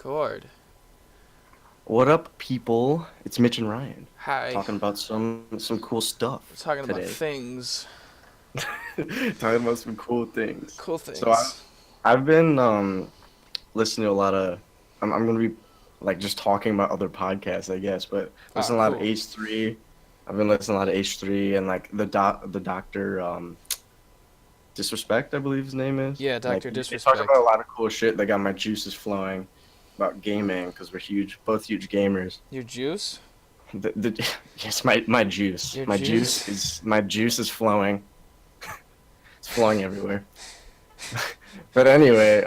record. What up, people? It's Mitch and Ryan Hi. talking about some cool We're stuff talking about today. things. Talking about some cool things. Cool So I things. I've been listening to a lot of I'm gonna be like just talking about other podcasts, I guess, but Ah, listen a lot of cool. H3. I've been listening a lot of H3 and like the doctor Disrespect, I believe his name is. Yeah, Like Dr. they talk about Disrespect. a lot of cool shit that got my juices flowing about gaming because we're both huge gamers. Your juice? Yes, my juice. Your My juice juice? is my juice is flowing. It's flowing everywhere. But anyway,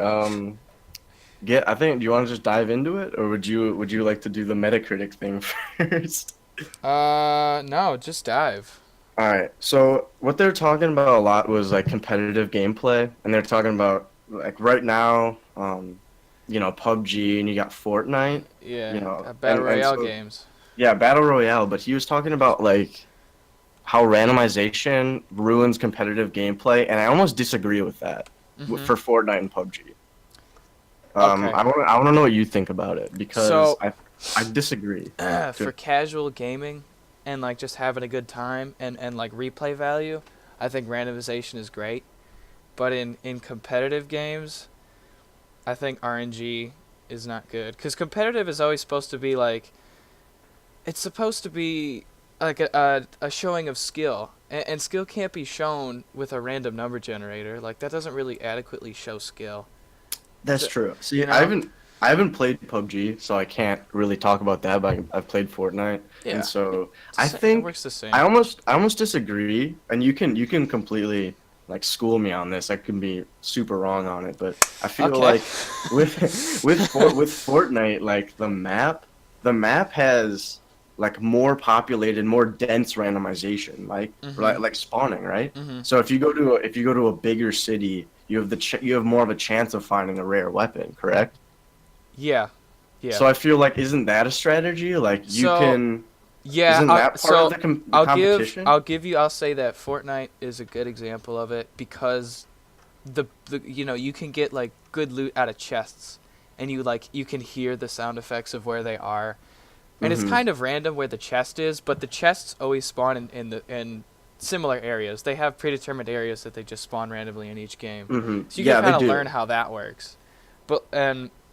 I think do you want to just dive into it, or would you like to do the Metacritic thing first? No, just dive. All right. So what they're talking about a lot was like competitive gameplay, and they're talking about like right now, PUBG, and you got Fortnite, Yeah, Battle and Royale so games. yeah, Battle Royale. But he was talking about like how randomization ruins competitive gameplay, and I almost disagree with that Mm-hmm. for Fortnite and PUBG. Okay. I want to know what you think about it because So, I disagree. for casual gaming and like just having a good time and like replay value, I think randomization is great. But in competitive games, I think RNG is not good. Because competitive is always supposed to be like, it's supposed to be like a showing of skill, and skill can't be shown with a random number generator. Like that doesn't really adequately show skill. That's So, true. See, you I know? haven't I haven't played PUBG, so I can't really talk about that. But I've played Fortnite, and Yeah, so I it think works the I same. almost I almost disagree. And you can completely like school me on this. I can be super wrong on it, but I feel Okay. like with with Fortnite, like the map has like more populated, more dense randomization, Mhm. like spawning, right? Mhm. So if you go to a bigger city, you have more of a chance of finding a rare weapon, correct? Yeah. Yeah. So I feel like isn't that a strategy? Like So yeah. isn't that part of the competition? I'll say that Fortnite is a good example of it because the you can get like good loot out of chests, and you can hear the sound effects of where they are. And it's Mm-hmm. kind of random where the chest is, but the chests always spawn in similar areas. They have predetermined areas that they just spawn randomly in each game, Mm-hmm. so you can Yeah, they kind of learn do. how that works.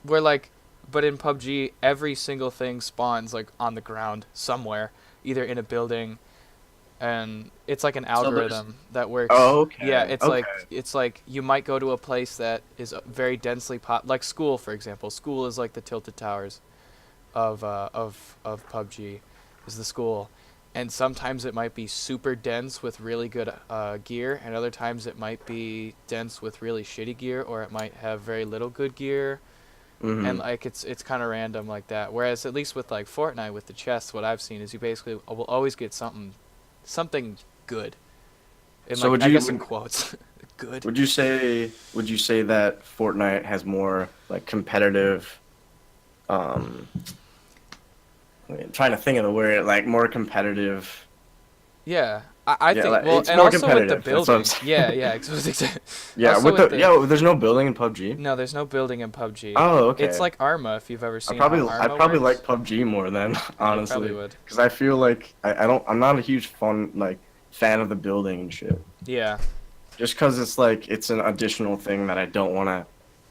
We're like, but in PUBG, every single thing spawns like on the ground somewhere, either in a building, and it's like an So there's algorithm that works. Oh, Yeah, okay. Okay. it's like you might go to a place that is very densely like school, for example. School is like the tilted towers of PUBG is the school, and sometimes it might be super dense with really good gear, and other times it might be dense with really shitty gear, or it might have very little good gear, and Mm-hmm. like it's kind of random like that. Whereas at least with like Fortnite with the chests, what I've seen is you basically will always get something good, in So like I guess in quotes, good. would you say that Fortnite has more like competitive um I'm trying to think of the word, like more competitive. Yeah, I Yeah, think like well, it's and more also with the competitive. That's what I'm building. Yeah, saying. yeah. Yeah, Also with with the the yeah, there's no building in PUBG. No, there's no building in PUBG. Oh, It's okay. like Arma, if you've ever I seen how probably I Arma probably works. like PUBG more than Yeah, you probably honestly, would. because I feel like I'm not a huge fan of the building and shit. Yeah, Just because it's like it's an additional thing that I don't want to.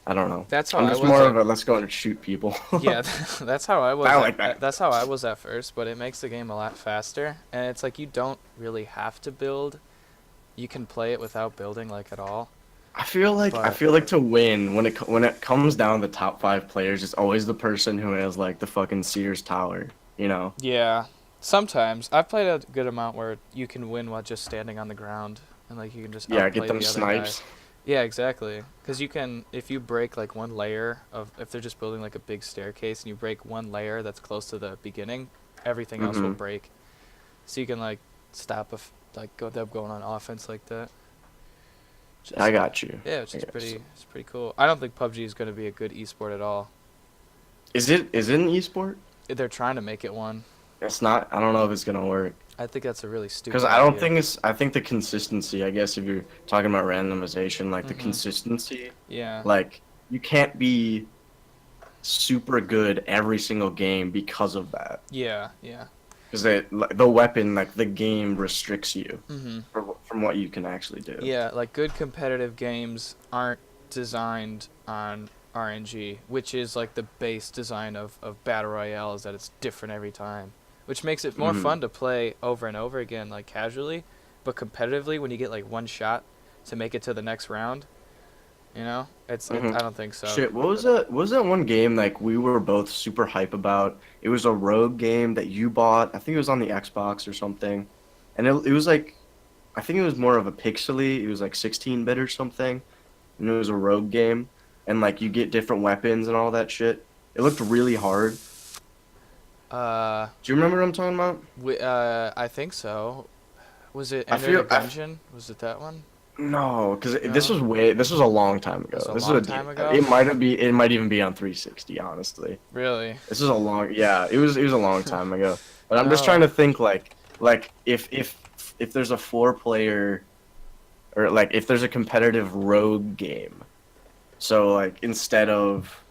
I don't know. that's how I'm I just was more of at. a let's go and shoot people. Yeah, that's how I I was like that. That's how I was at first, but it makes the game a lot faster, and it's like you don't really have to build. You can play it without building like at all. I But feel like to win when it comes down to the top 5 players, it's always the person who has like the fucking Sears Tower, you know? yeah, sometimes I've played a good amount where you can win while just standing on the ground, and like you can just Yeah, get outplay them the other guy. snipes. Yeah, exactly. Because you can, if you break like one layer of, if they're just building like a big staircase and you break one layer that's close to the beginning, everything else will Mm-hmm. break. So you can like stop like go them going on offense like that. I Just got you. yeah, it's I just guess. it's pretty cool. I don't think PUBG is going to be a good esport at all. Is it an esport? They're trying to make it one. It's not. I don't know if it's gonna work. I think that's a really Because stupid I don't idea. think it's. I think the consistency. I guess if you're talking about randomization, like the Mhm. consistency, Yeah. like you can't be super good every single game because of that. Yeah, yeah. Because the weapon, like the game restricts you Mhm. from what you can actually do. Yeah, like good competitive games aren't designed on RNG, which is like the base design of Battle Royale, is that it's different every time. Which makes it more Hmm. fun to play over and over again, like casually, but competitively when you get like one shot to make it to the next round, Hmm. I don't think so. Shit, what was that one game like we were both super hype about? It was a rogue game that you bought. I think it was on the Xbox or something. And it was like I think it was more of a pixely. It was like 16-bit or something. And it was a rogue game. And like you get different weapons and all that shit. It looked really hard. Uh, Do you remember what I'm talking about? I think so. Was it I Enter the feel I Gungeon? Was it that one? No, because No, this was a long time it was ago. a This is long time ago. it might even be on 360, honestly. Really? This is a long, yeah, it was a long time ago. But I'm just trying Oh, to think like if there's a 4-player or like if there's a competitive rogue game. So like instead of,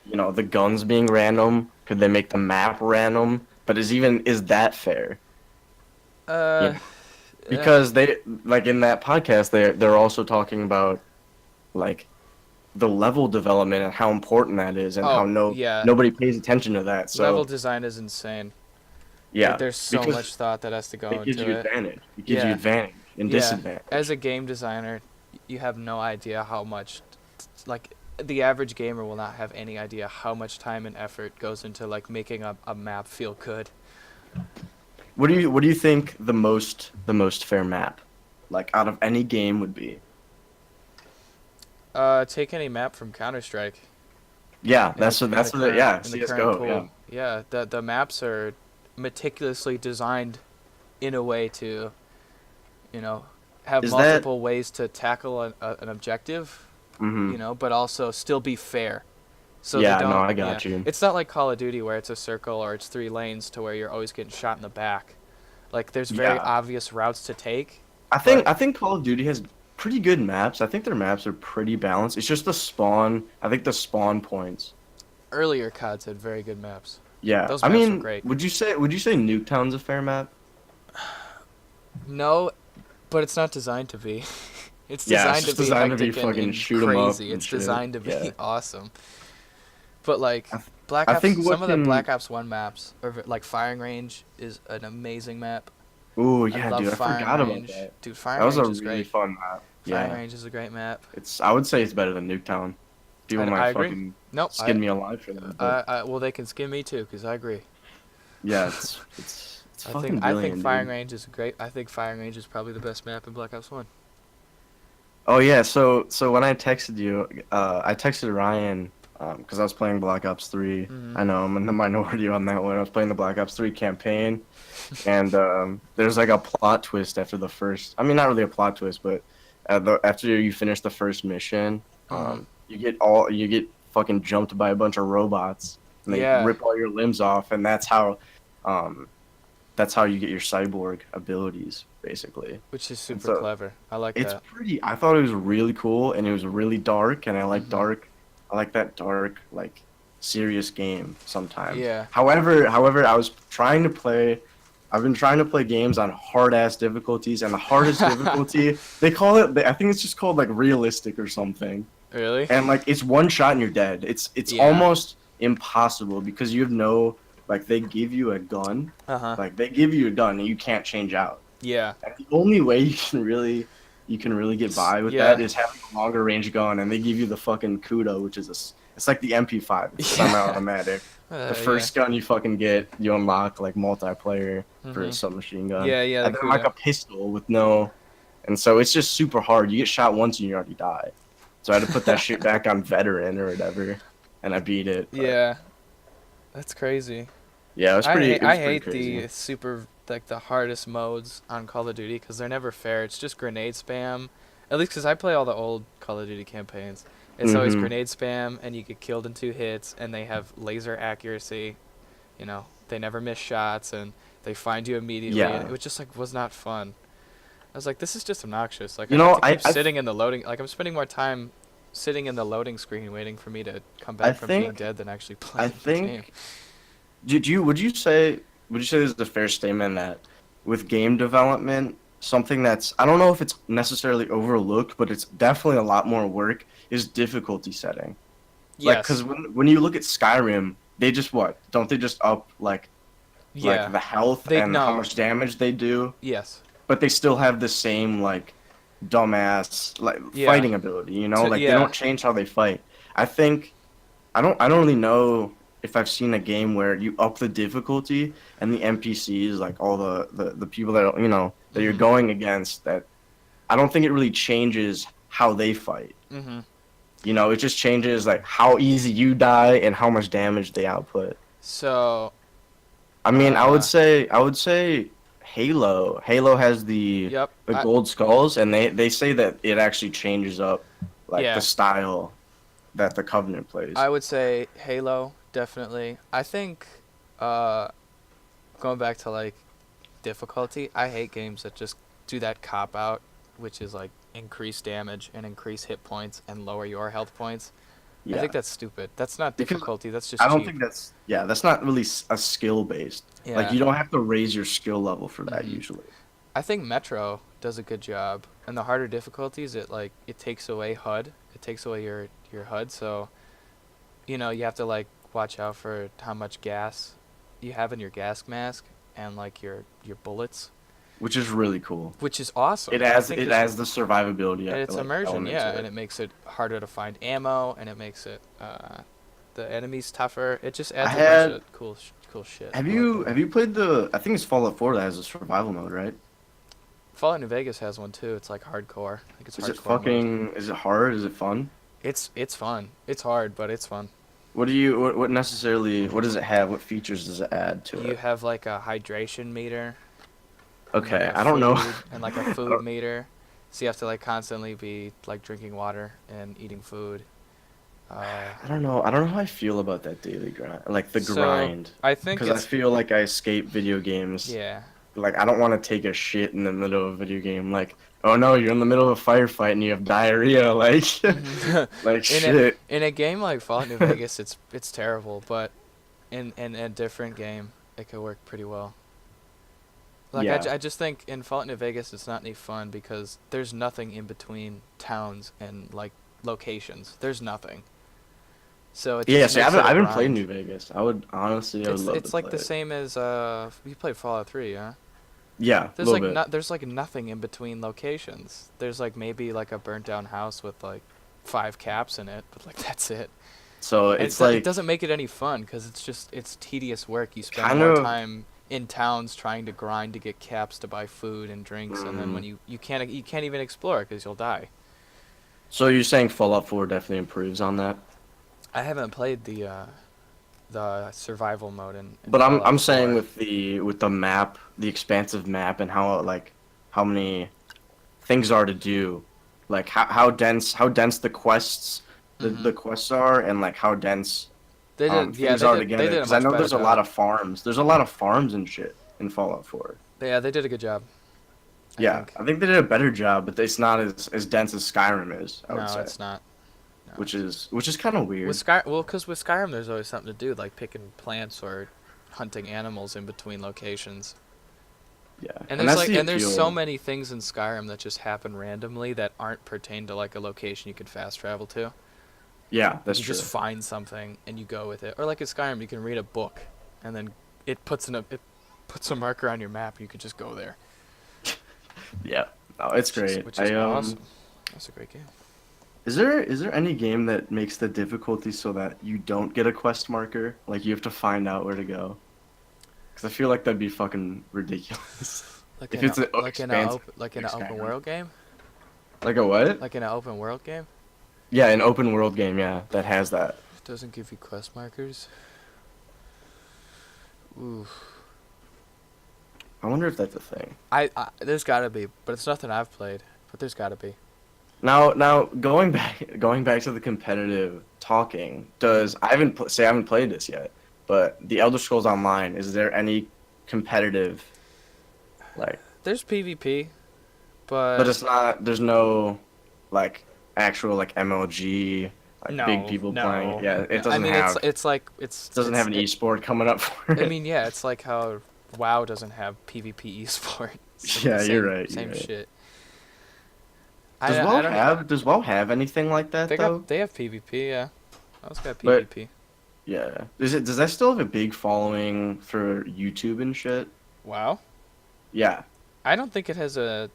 the guns being random, could they make the map random? But is that fair? uh, uh, Because they like in that podcast they're also talking about like the level development and how important that is and how oh yeah. nobody pays attention to that. Level So design is insane. Like yeah, there's so because much thought that has to go it gives into you it. advantage. It gives you Yeah, advantage and yeah. As disadvantage. a game designer, you have no idea how much, like, the average gamer will not have any idea how much time and effort goes into like making a map feel good. What do you think the most fair map like out of any game would be? Take any map from Counter Strike Yeah, in the yeah, in the current CS:GO, yeah. pool. Yeah, the maps are meticulously designed in a way to, you know, have Is that multiple ways to tackle an objective, mhm. but also still be fair. So they Yeah, no, don't, I yeah. got you. It's not like Call of Duty where it's a circle or it's 3 lanes to where you're always getting shot in the back. Like there's very Yeah. obvious routes to take, I but think I think Call of Duty has pretty good maps. I think their maps are pretty balanced. It's just the spawn. I think the spawn points. earlier CODs had very good maps. Yeah. Those I maps were mean, great. would you say Nuketown's a fair map? No, but it's not designed to be. It's Yeah, it's designed to just be designed to be hectic fucking and shoot 'em up crazy. and It's shit. designed to Yeah. be awesome. But like I, th- Black I think Ops, some what of the can Black Ops 1 maps, or like Firing Range, is an amazing map. Ooh, I yeah, love dude, I Firing forgot about Range. that. Dude, That Firing was a Range is really great. fun map. Firing Yeah. Range is a great map. I would say it's better than Nuketown. People might I agree. fucking Nope. skin me alive for that, but Well, they can skin me too, cause I agree. yeah, it's I think fucking brilliant, Firing dude. Range is great. I think Firing Range is probably the best map in Black Ops 1. Oh yeah, so when I texted you, I texted Ryan because I was playing Black Ops 3. Mhm. I know I'm in the minority on that one. I was playing the Black Ops 3 campaign, and there's like a plot twist after the first. I mean, not really a plot twist, but after you finish the first mission, Mhm. you get fucking jumped by a bunch of robots, and they Yeah, rip all your limbs off, and um, that's how you get your cyborg abilities, basically. which is And super so clever. I like it's that. pretty. I thought it was really cool, and it was really dark, and I like Mhm. dark. I like that dark, like serious game sometimes. Yeah. However, I was trying to play. I've been trying to play games on hard ass difficulties, and the hardest difficulty they call it. I think it's just called like realistic or something. Really? And like it's one shot and you're dead. It's Yeah. almost impossible because you have no like they give you a gun, Uh huh. like they give you a gun and you can't change out. Yeah. And the only way you can really get by with that Yeah. is having a longer range gun, and they give you the fucking Kudo, which is it's like the MP5. It's Yeah. semi-automatic. The Yeah. first gun you fucking get, you unlock like multiplayer for a Mhm. submachine gun, Yeah. Yeah. The and then like Kudo. a pistol with no, and so it's just super hard. You get shot once and you already die. So I had to put that shit back on veteran or whatever, and I beat it. But Yeah. That's crazy. yeah, it I was pretty hate crazy. the super like the hardest modes on Call of Duty because they're never fair. It's just grenade spam. At least because I play all the old Call of Duty campaigns. It's always Hmm. grenade spam, and you get killed in 2 hits, and they have laser accuracy. They never miss shots, and they find you immediately. And Yeah. it was just like was not fun. I was like, this is just obnoxious. Like I You have know, to keep sitting in the loading. Like I'm spending more time sitting in the loading screen waiting for me to come I back from being think dead than actually I playing the game. think did you would you say this is a fair statement that with game development, something that's I don't know if it's necessarily overlooked, but it's definitely a lot more work is difficulty setting. Like, because Yes. when you look at Skyrim, they just what? Don't they just up like Yeah. the health They and how no. much damage they do, Yes. but they still have the same like dumbass like Yeah. fighting ability, you know? Like they Yeah. don't change how they fight. I think I don't really know if I've seen a game where you up the difficulty and the NPCs, like all the people that that you're Mhm. going against, that I don't think it really changes how they fight. Mhm. It just changes like how easy you die and how much damage they output. So, I mean, uh, I would say Halo. Halo has yep. the gold skulls, and they say that it actually changes up like the Yeah. style that the Covenant plays. I would say Halo definitely. I think uh going back to like difficulty, I hate games that just do that cop out, which is like increase damage and increase hit points and lower your health points. I Yeah, think that's stupid. That's not because difficulty, that's I just don't cheap. think that's not really a skill based. Like Yeah. you don't have to raise your skill level for that Mhm. usually. I think Metro does a good job. And the harder difficulties, it takes away HUD. It takes away your HUD, so you have to like watch out for how much gas you have in your gas mask and like your bullets, Which is really cool. which is awesome. It I adds think it it's adds the survivability and it's like immersion, element yeah, to and it. it makes it harder to find ammo, and it makes it the enemies tougher. It just I adds a bunch had of cool shit. Have I like you that. have you played I think it's Fallout 4 that has a survival mode, right? Fallout New Vegas has one too. It's like hardcore. I think it's hardcore mode. Is it hard? Is it fun? It's fun. It's hard, but it's fun. What does it have? What features does it add to You it? have like a hydration meter and like Okay, a I don't know. I food don't, meter. So you have to like constantly be like drinking water and eating food. Uh, I don't know. I don't know how I feel about that daily grind, like the so grind, I think because I it's feel like I escape video games. yeah. Like I don't want to take a shit in the middle of a video game. Like, oh no, you're in the middle of a firefight and you have diarrhea. Like, Mhm. like in a shit. in a game like Fallout New Vegas, it's terrible, but in a different game, it could work pretty well. Like Yeah. I just think in Fallout New Vegas, it's not any fun because there's nothing in between towns and like locations. There's nothing, so it Yeah, just see, makes it a I haven't played grind. New Vegas. I would love to It's like play the it. same as you played Fallout 3, yeah? Yeah, a little bit. There's like nothing in between locations. There's like maybe like a burnt down house with like 5 caps in it, but like that's it. So And it's it like doesn't make it any fun because it's tedious work. You spend kind more of. time in towns trying to grind to get caps to buy food and drinks, and then when Mm, you can't even explore because you'll die. so you're saying Fallout 4 definitely improves on that? I haven't played the survival mode in But Fallout I'm saying 4. with the map, the expansive map, and how many things are to do, like how dense the Mhm. quests are, and like how dense things are They together. did a Because I much know better there's a lot job. of farms. There's a lot of farms and shit in Fallout 4. Yeah, they did a good job, I Yeah, think. I think they did a better job, but it's not as dense as Skyrim is, I would No, say, it's not. No. which is kind of weird. Because with Skyrim, there's always something to do, like picking plants or hunting animals in between locations. Yeah, And and that's the there's so appeal. many things in Skyrim that just happen randomly that aren't pertained to like a location you can fast travel to. Yeah, Like that's you just true. find something and you go with it. Or like in Skyrim, you can read a book, and then it puts a marker on your map. And you can just go there, Yeah, no, it's great. which is awesome. That's a great game. Is there any game that makes the difficulty so that you don't get a quest marker? Like you have to find out where to go? Because I feel like that'd be fucking ridiculous. If it's an expansive Like in like an open Skyrim. world game, Like a what? like in an open world game, Yeah, an open world game, yeah, that has that. it doesn't give you quest markers. Ooh, I wonder if that's a thing. I there's gotta be, but it's nothing I've played. But there's gotta be. Now going back to the competitive talking. Does I haven't played this yet, but the Elder Scrolls Online, is there any competitive like There's PvP, but but it's not there's no like actual like MLG, like big No, people playing it. no. Yeah, it I doesn't mean, have it's like doesn't have an esport coming up for I it. mean, yeah, it's like how WoW doesn't have PvP esport. It's like the Yeah, you're right. You're same right. shit. I don't. Does WoW have anything like that though? They have PvP. Yeah, WoW's got But PvP. yeah, does that still have a big following for YouTube and shit? WoW. Yeah, I don't think it has a.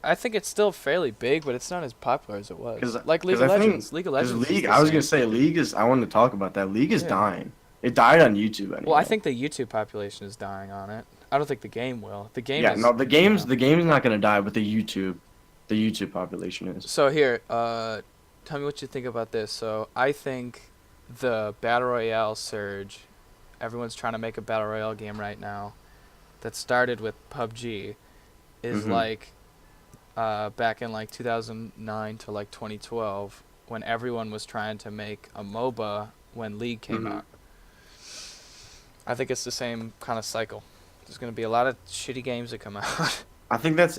I think it's still fairly big, but it's not as popular as it was. Like League because of I think Legends. League of because Legends is League, the I was gonna same. say League is. I wanted to talk about that. League is Yeah. dying. It died on YouTube Well, I anyway. think the YouTube population is dying on it. I don't think the game will. The game Yeah, is. no, the game's not gonna die, but the YouTube population is. So here, tell me what you think about this. So I think the battle royale surge. Everyone's trying to make a battle royale game right now. That started with PUBG, is Mhm. like, back in like 2009 to like 2012, when everyone was trying to make a MOBA when League came Mhm. out. I think it's the same kind of cycle. There's gonna be a lot of shitty games that come out. I think that's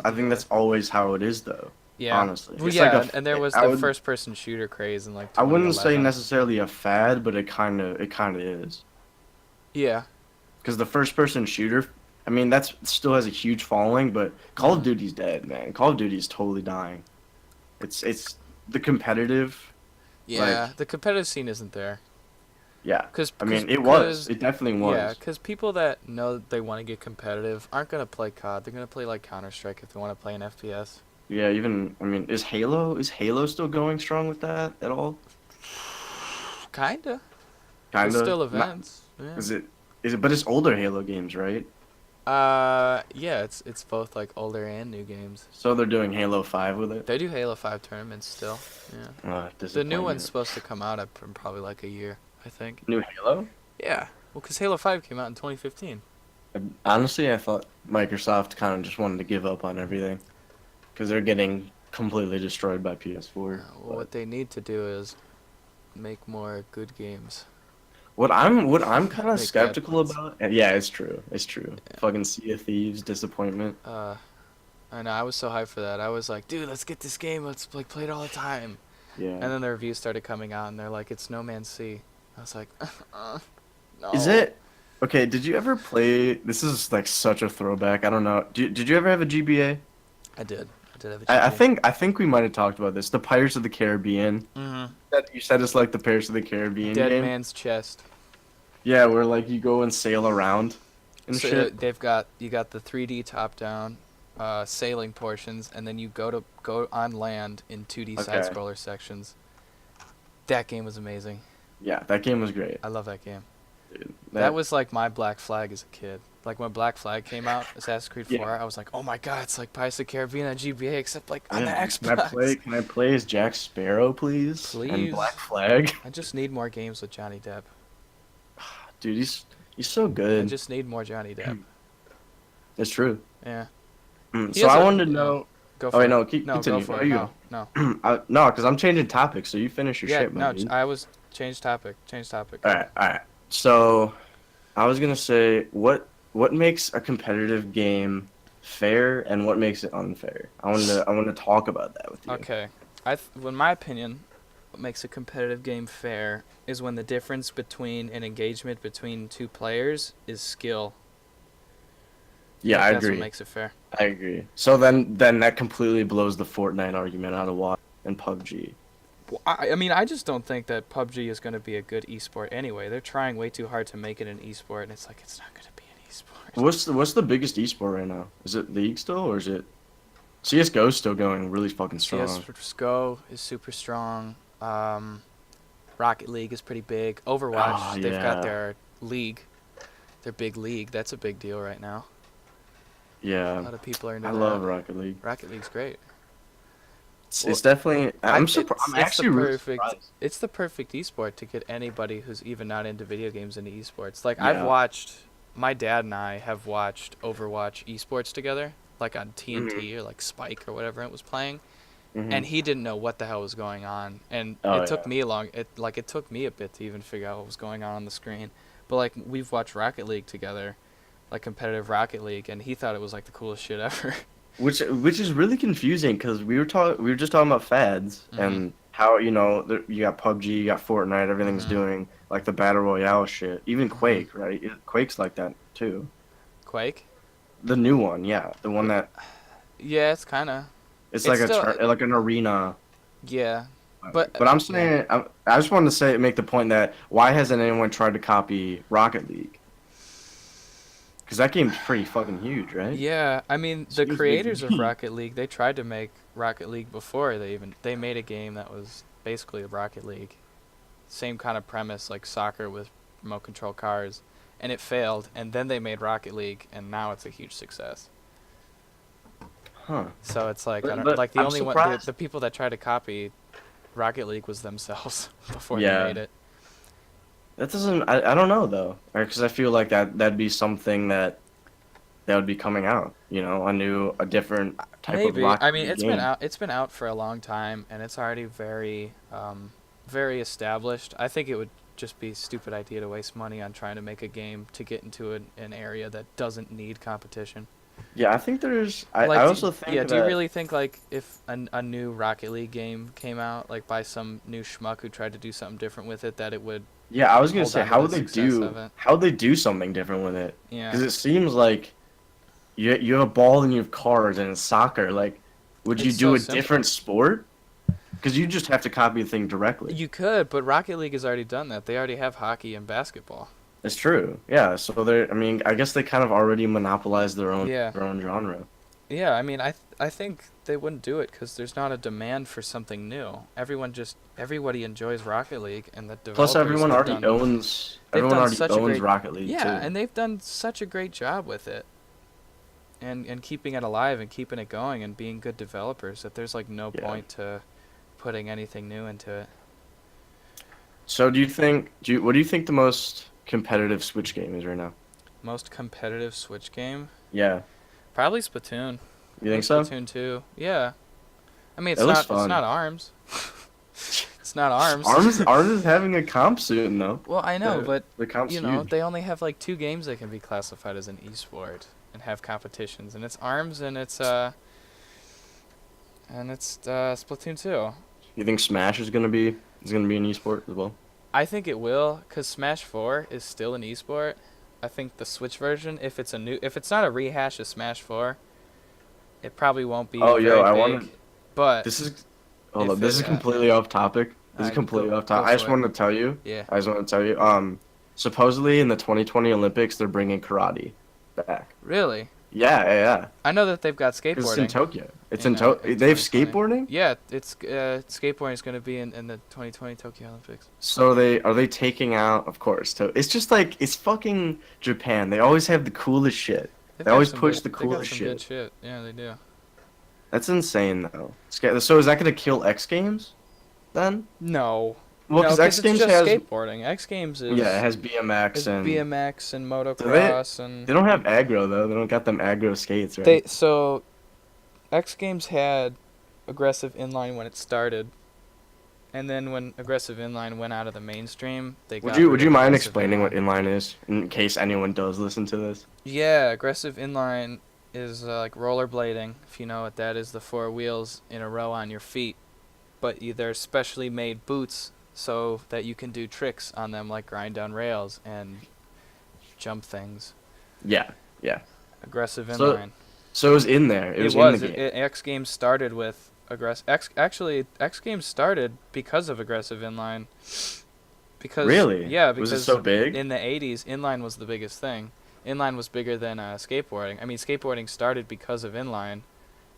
always how it is though. Yeah. Honestly, Well, it's like yeah, and there was I the would first-person shooter craze in like I wouldn't say 2011. necessarily a fad, but it kind of is. Yeah. Because the first person shooter, I mean, that's still has a huge following, but Call of Mhm. Duty's dead, man. Call of Duty's totally dying. It's the competitive, like, Yeah, the competitive scene isn't there. yeah. Cause, I cause, mean, it was. cause, It definitely yeah, was. cause people that know they want to get competitive aren't gonna play COD. They're gonna play like Counter Strike if they want to play an FPS. Yeah, even I mean, is Halo still going strong with that at all? Kinda. There's Kinda. still Not, events. Yeah. is it but it's older Halo games, right? Yeah, it's both like older and new games. So they're doing Halo 5 with it. They do Halo 5 tournaments still. Yeah. The new one's Disappointment. supposed to come out in probably like a year, I think. New Halo? Yeah. Well, cause Halo 5 came out in 2015. Honestly, I thought Microsoft kind of just wanted to give up on everything because they're getting completely destroyed by PS4. Well, what they need to do is make more good games. What I'm kind of Make bad skeptical ones. about, and yeah, it's true. It's true. Yeah. Fucking Sea of Thieves disappointment. I know, I was so hyped for that. I was like, dude, let's get this game. Let's like play it all the time. And Yeah. then the reviews started coming out, and they're like, it's No Man's Sea. I was like, no. Is it okay? Did you ever play? This is like such a throwback. I don't know. Did you ever have a GBA? I did. I did have a I think we might have talked about this. The Pirates of the Caribbean. Mm-hmm. That you said it's like the Pirates of the Caribbean Dead game. Man's Chest. Yeah, where like you go and sail around and So shit. you got the 3D top down, sailing portions, and then you go on land in 2D side Okay. scroller sections. That game was amazing. Yeah, that game was great. I love that game. Dude. That was like my Black Flag as a kid. Like when Black Flag came out, Assassin's Creed 4, Yeah. I was like, oh my god, it's like Pirates of the Caribbean on GBA, except like on the Yeah, Xbox. can I play as Jack Sparrow, please? And Please. Black Flag. I just need more games with Johnny Depp. Dude, he's so I good. just need more Johnny Depp. It's true. Yeah. He So has I a- wanted to yeah. know. Go Oh for wait, it. no, No, continue. go for There it. you No. go. No, because I'm changing topics, so you finish your Yeah, shit, no, man. I was change topic. Change topic. All right, all right. So I was gonna say, what makes a competitive game fair, and what makes it unfair? I wanted to talk about that with you. Okay. In my opinion, what makes a competitive game fair is when the difference between an engagement between two players is skill. Yeah, I That's what agree. makes it fair. I agree. So then that completely blows the Fortnite argument out of water and PUBG. Well, I mean, I just don't think that PUBG is going to be a good esport anyway. They're trying way too hard to make it an esport, and it's like it's not going to be an esport. What's the biggest esport right now? Is it League still, or is it CS:GO still going really fucking strong? CS:GO is super strong. Rocket League is pretty big. Overwatch, Oh, they've got yeah. their league, their big league. That's a big deal right now. A Yeah, lot of people are into I that. love Rocket League. Rocket League's great. It's definitely. I'm surprised. I'm It's actually the really perfect. surprised. It's the perfect esport to get anybody who's even not into video games into esports. Like Yeah. my dad and I have watched Overwatch esports together, like on TNT Mm-hmm. or like Spike or whatever it was playing, Mhm. and he didn't know what the hell was going on, and Oh, it took yeah. me it took me a bit to even figure out what was going on the screen. But like we've watched Rocket League together, like competitive Rocket League, and he thought it was like the coolest shit ever. Which is really confusing because we were just talking about fads Mhm. and how you got PUBG, you got Fortnite, everything's Mhm. doing like the battle royale shit. Even Mhm. Quake, right? Quake's like that too. Quake. The new one, yeah, the one that Yeah, it's kind of. it's It's like still. like an arena. Yeah, but But I'm yeah. saying I just wanted to make the point that why hasn't anyone tried to copy Rocket League? Because that game's pretty fucking huge, right? Yeah, I mean It's the huge big to creators of me. Rocket League, they tried to make Rocket League before they made a game that was basically a Rocket League. Same kind of premise like soccer with remote control cars, and it failed, and then they made Rocket League and now it's a huge success. Huh. So it's like I don't But like the I'm only one surprised. the people that tried to copy Rocket League was themselves before they Yeah. made it. That doesn't. I don't know though, because I feel like that'd be something that would be coming out. A different type of Maybe. I Rocket mean, League game. It's been out for a long time, and it's already very established. I think it would just be a stupid idea to waste money on trying to make a game to get into an area that doesn't need competition. Yeah, I think there's. I Like, also think do you that. really think like if a new Rocket League game came out, like by some new schmuck who tried to do something different with it, that it would Yeah, I was gonna hold say on to the success of it? how would they do something different with it? Yeah, Because it seems like you have a ball and you have cars and it's soccer. Like, would you it's do so a different simple. sport? Because you just have to copy the thing directly. You could, but Rocket League has already done that. They already have hockey and basketball. It's true. Yeah. So I mean, I guess they kind of already monopolized Yeah. their own genre. Yeah, I mean, I think they wouldn't do it because there's not a demand for something new. Everybody enjoys Rocket League, and the Plus, developers they've everyone done already such a owns great Rocket League yeah, too. and they've done such a great job with it, and keeping it alive and keeping it going and being good developers that there's like no Yeah. point to putting anything new into it. So what do you think the most competitive Switch game is right now? Most competitive Switch game, Yeah. probably Splatoon. You I think think so? Splatoon 2. Yeah, I mean It looks it's not fun. Arms. It's not Arms. Arms is having a comp soon though. Well, I know, but The comp's huge. they only have like two games that can be classified as an esport and have competitions, and it's Arms and it's Splatoon 2. You think Smash is gonna be an esport as well? I think it will, cause Smash 4 is still an esport. I think the Switch version, if it's not a rehash of Smash 4, it probably won't be Oh, yo, very I big. wanted. But This is hold up. if This it, is completely off topic. This is I completely off go topic. I just for it. wanted to tell you. Yeah. I just want to tell you. Supposedly in the 2020 Olympics, they're bringing karate back. Really? Yeah, yeah, yeah. I know that they've got 'Cause it's in skateboarding. Tokyo. It's in In Tokyo. They have 2020. skateboarding. Yeah, it's skateboarding is going to be in the 2020 Tokyo Olympics. So they taking out? Of course. It's just like it's fucking Japan. They always have the coolest shit. They always push the They got coolest some good shit. shit. Yeah, they do. That's insane though. So is that gonna kill X Games then? No, Well, no, because because X it's Games just has skateboarding. X Games yeah, it has is BMX and BMX and so they motocross and they don't have aggro though. They don't got them aggro skates, they right? so X Games had aggressive inline when it started, and then when aggressive inline went out of the mainstream, they got Would rid you of mind aggressive explaining what inline. inline is in case anyone does listen to this? Yeah, aggressive inline is like rollerblading. If you know what that is, the four wheels in a row on your feet, but they're specially made boots so that you can do tricks on them like grind down rails and jump things. Yeah, yeah. Aggressive So inline. so it was in there. It It was in the was. game. X Games started with X Games started because of aggressive inline. Because Really? yeah, Was it because so big? in the 80s, inline was the biggest thing. Inline was bigger than skateboarding. I mean, skateboarding started because of inline.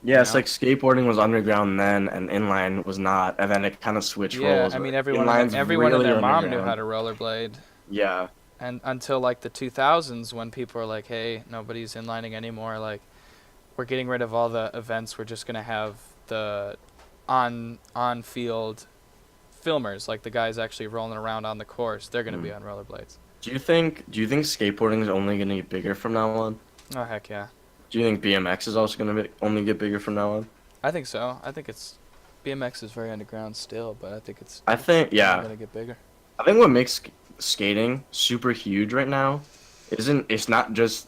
Yeah, You it's know. like skateboarding was underground then, and inline was not, and then it kind of switched Yeah, roles. I mean Where everyone inline's and really their mom knew how underground. to rollerblade. Yeah, And until like the 2000s when people are like, "Hey, nobody's inlining anymore. Like we're getting rid of all the events. We're just going to have the on field filmers, like the guys actually rolling around on the course. They're going to be Mm. on rollerblades." Do you think skateboarding is only gonna get bigger from now on? Oh heck yeah. Do you think BMX is also gonna only get bigger from now on? I think so. I think it's BMX is very underground still, but I think it's I think only yeah. going to get bigger. I think what makes skating super huge right now it's not just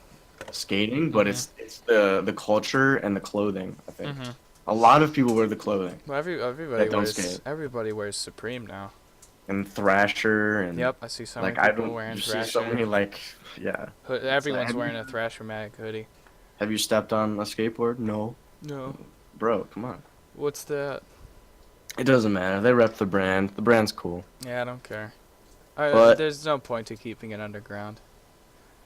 skating, but Mhm. it's the culture and the clothing, I think. Mhm. A lot of people wear the clothing Well, that don't skate. everybody wears Supreme now. And Thrasher and Yep, I see so many like I people don't wearing you see so Thrasher. many like yeah. It's like Everyone's wearing a Thrasher Mag hoodie. have you stepped on a skateboard? No. No. Bro, come on. What's that? It doesn't matter. They rep the brand. The brand's cool. Yeah, I don't care. But There's no point to keeping it underground.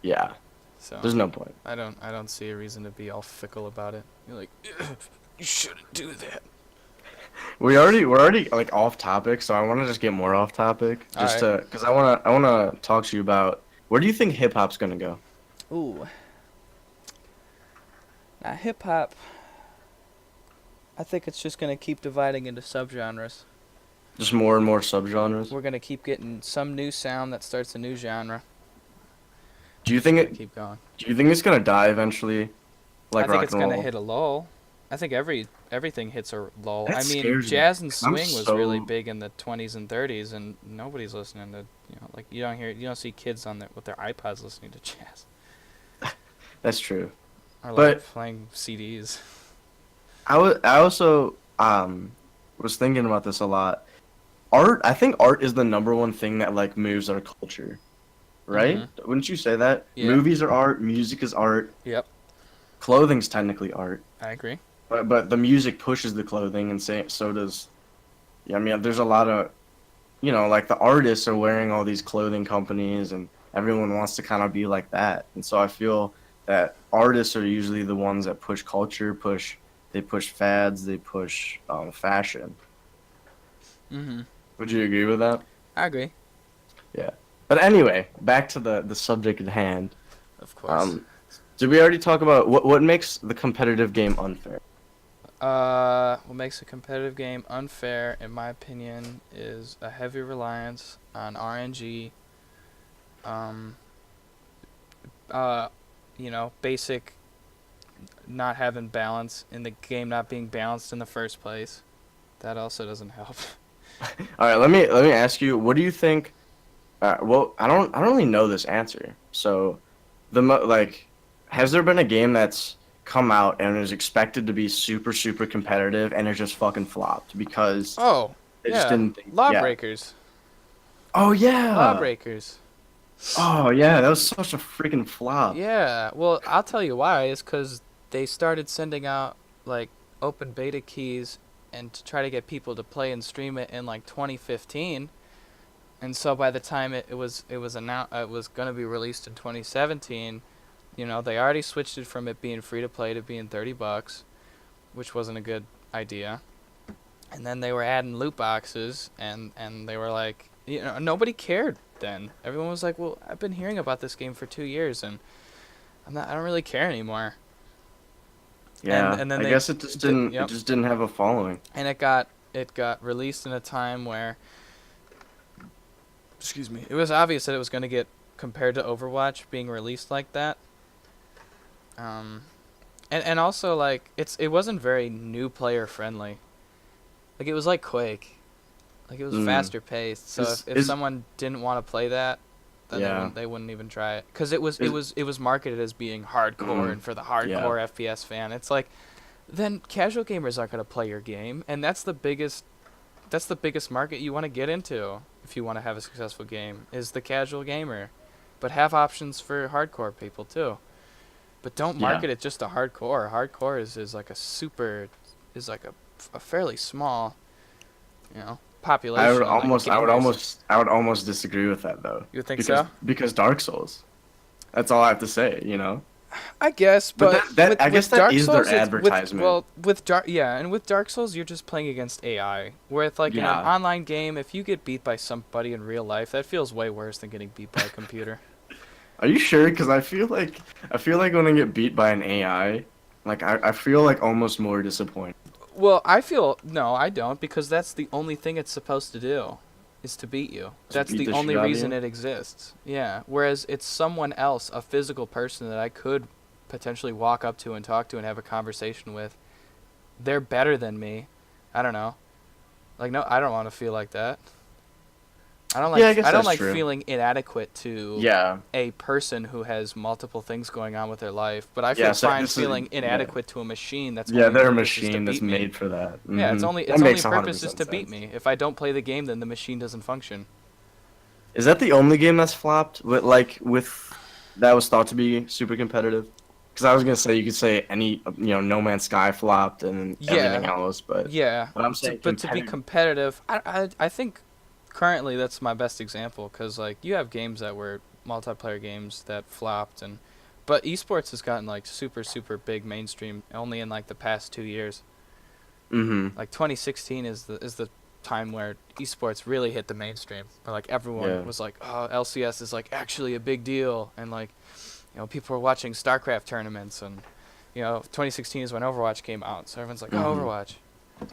yeah, So there's no point. I don't see a reason to be all fickle about it. You're like, you shouldn't do that. We're already like off topic, so I want to just get more off topic, All just right. to, cause I wanna talk to you about where do you think hip hop's gonna go? Ooh. Now hip hop, I think it's just gonna keep dividing into subgenres. Just more and more subgenres. We're gonna keep getting some new sound that starts a new genre. Do you It's think gonna it? keep going. Do you think it's gonna die eventually, I like think rock it's and gonna roll? hit a lull. I think everything hits a lull. That I mean, scares me. jazz and 'Cause I'm swing was really so big in the 20s and 30s, and nobody's listening to, like you don't see kids on with their iPods listening to jazz that's true. or like But playing CDs. I also was thinking about this a lot. Art, I think art is the number one thing that like moves our culture, right? Mhm. Wouldn't you say that? Yeah. Movies are art, music is art, Yep. clothing's technically art, I agree. but the music pushes the clothing, and so does. Yeah, I mean, there's a lot of, like the artists are wearing all these clothing companies, and everyone wants to kind of be like that, and so I feel that artists are usually the ones that push culture, they push fads, they push fashion. Mhm. Would you agree with that? I agree. Yeah. But anyway, back to the subject at hand. Of course. Um, did we already talk about what makes the competitive game unfair? What makes a competitive game unfair, in my opinion, is a heavy reliance on RNG. Um, uh, basic not having balance in the game, not being balanced in the first place. That also doesn't help. All right, let me ask you, what do you think? Well, I don't really know this answer. So, like, has there been a game that's come out and is expected to be super super competitive and it just fucking flopped because Oh, they just yeah. didn't think? Yeah. Lawbreakers. Oh yeah. Lawbreakers. Oh yeah, that was such a freaking flop. Yeah. Well, I'll tell you why. It's because they started sending out, like, open beta keys and to try to get people to play and stream it in, like, 2015. And so by the time it was going to be released in 2017, they already switched it from it being free to play to being $30, which wasn't a good idea. And then they were adding loot boxes, and they were like, nobody cared then. Everyone was like, well, I've been hearing about this game for 2 years, and I don't really care anymore. Yeah, And then I they guess it just didn't it yep. just didn't have a following. And it got released in a time where, excuse me, it was obvious that it was going to get compared to Overwatch being released like that. And also, like, it wasn't very new player friendly. Like, it was like Quake. Like, it was Mm. faster paced. So if Is someone didn't want to play that, then yeah. they wouldn't even try it. Because it Is was marketed as being hardcore and for the yeah. hardcore FPS fan. It's like, then casual gamers aren't going to play your game, and that's the biggest market you want to get into if you want to have a successful game, is the casual gamer. But have options for hardcore people too. But don't Yeah. market it just to hardcore. Hardcore is like a fairly small, population. of, like, gamers. I would almost disagree with that though. You think Because so? because Dark Souls. That's all I have to say. I guess, But but I guess that Dark is their Souls, advertisement. and with Dark Souls, you're just playing against AI. With, like, in an Yeah. online game, if you get beat by somebody in real life, that feels way worse than getting beat by a computer. Are you sure? Because I feel like when I get beat by an AI, like I feel like almost more disappointed. Well, no, I don't, because that's the only thing it's supposed to do, is to beat you. To That's beat the the only shit out of reason you? it exists. Yeah. Whereas it's someone else, a physical person that I could potentially walk up to and talk to and have a conversation with. They're better than me. I don't know. Like, no, I don't want to feel like that. Yeah, I guess I don't that's like true. feeling inadequate to Yeah. a person who has multiple things going on with their life, but I feel Yeah, so fine this is feeling yeah. inadequate to a machine that's Yeah, only they're a purpose is to machine that's beat me. made for that. Yeah, That its only makes purpose is 100% to beat sense. me. If I don't play the game, then the machine doesn't function. Is that the only game that's flopped with that was thought to be super competitive? Because I was gonna say you could say any No Man's Sky flopped and everything Yeah, else, yeah. but I'm saying But to be competitive. competitive, I think currently that's my best example because like you have games that were multiplayer games that flopped but esports has gotten like super big mainstream only in like the past 2 years. Mm-hmm. Like 2016 is the time where esports really hit the mainstream. Where like everyone Yeah. was like, oh, LCS is like actually a big deal, and like people were watching StarCraft tournaments, and 2016 is when Overwatch came out, so everyone's like, oh, Mm-hmm. Overwatch.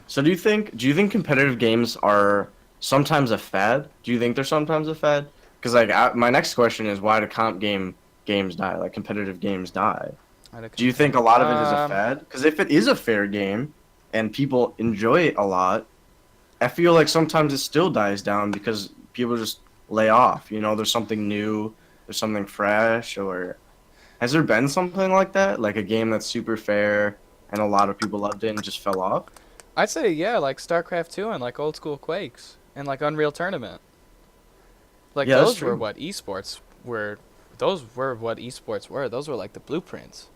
So do you think competitive games are sometimes a fad? Do you think they're sometimes a fad? Because my next question is why do games die? Like competitive games die? At a Do you think a competitive. lot of it is a fad? Because if it is a fair game and people enjoy it a lot, I feel like sometimes it still dies down because people just lay off. There's something new, there's something fresh, or has there been something like that? Like a game that's super fair and a lot of people loved it and just fell off? I'd say yeah, like StarCraft 2 and like old school Quakes and like Unreal Tournament. Like Yeah, that's those were true. what esports were. Those were what esports were. Those were like the blueprints.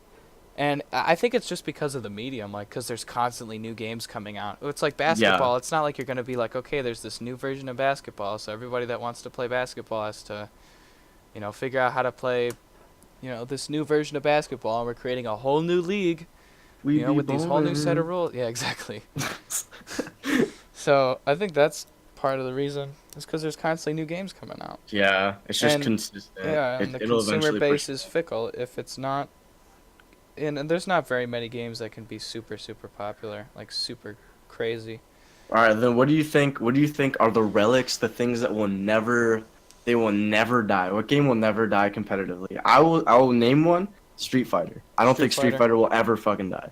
And I think it's just because of the medium, like, because there's constantly new games coming out. It's like Yeah. basketball. It's not like you're going to be like, okay, there's this new version of basketball, so everybody that wants to play basketball has to, figure out how to play, this new version of basketball, and we're creating a whole new league, We be with these whole new set of ballin'. rules. Yeah, exactly. So I think that's part of the reason. Is because there's constantly new games coming out. Yeah, it's just And, consistent. yeah, and the It'll consumer eventually push. base is fickle. If it's not and there's not very many games that can be super popular, like super crazy. All right, then what do you think? What do you think are the relics, the things that will never die? What game will never die competitively? I will name one. Street Fighter. I don't Street think Street Fighter. Fighter will ever fucking die.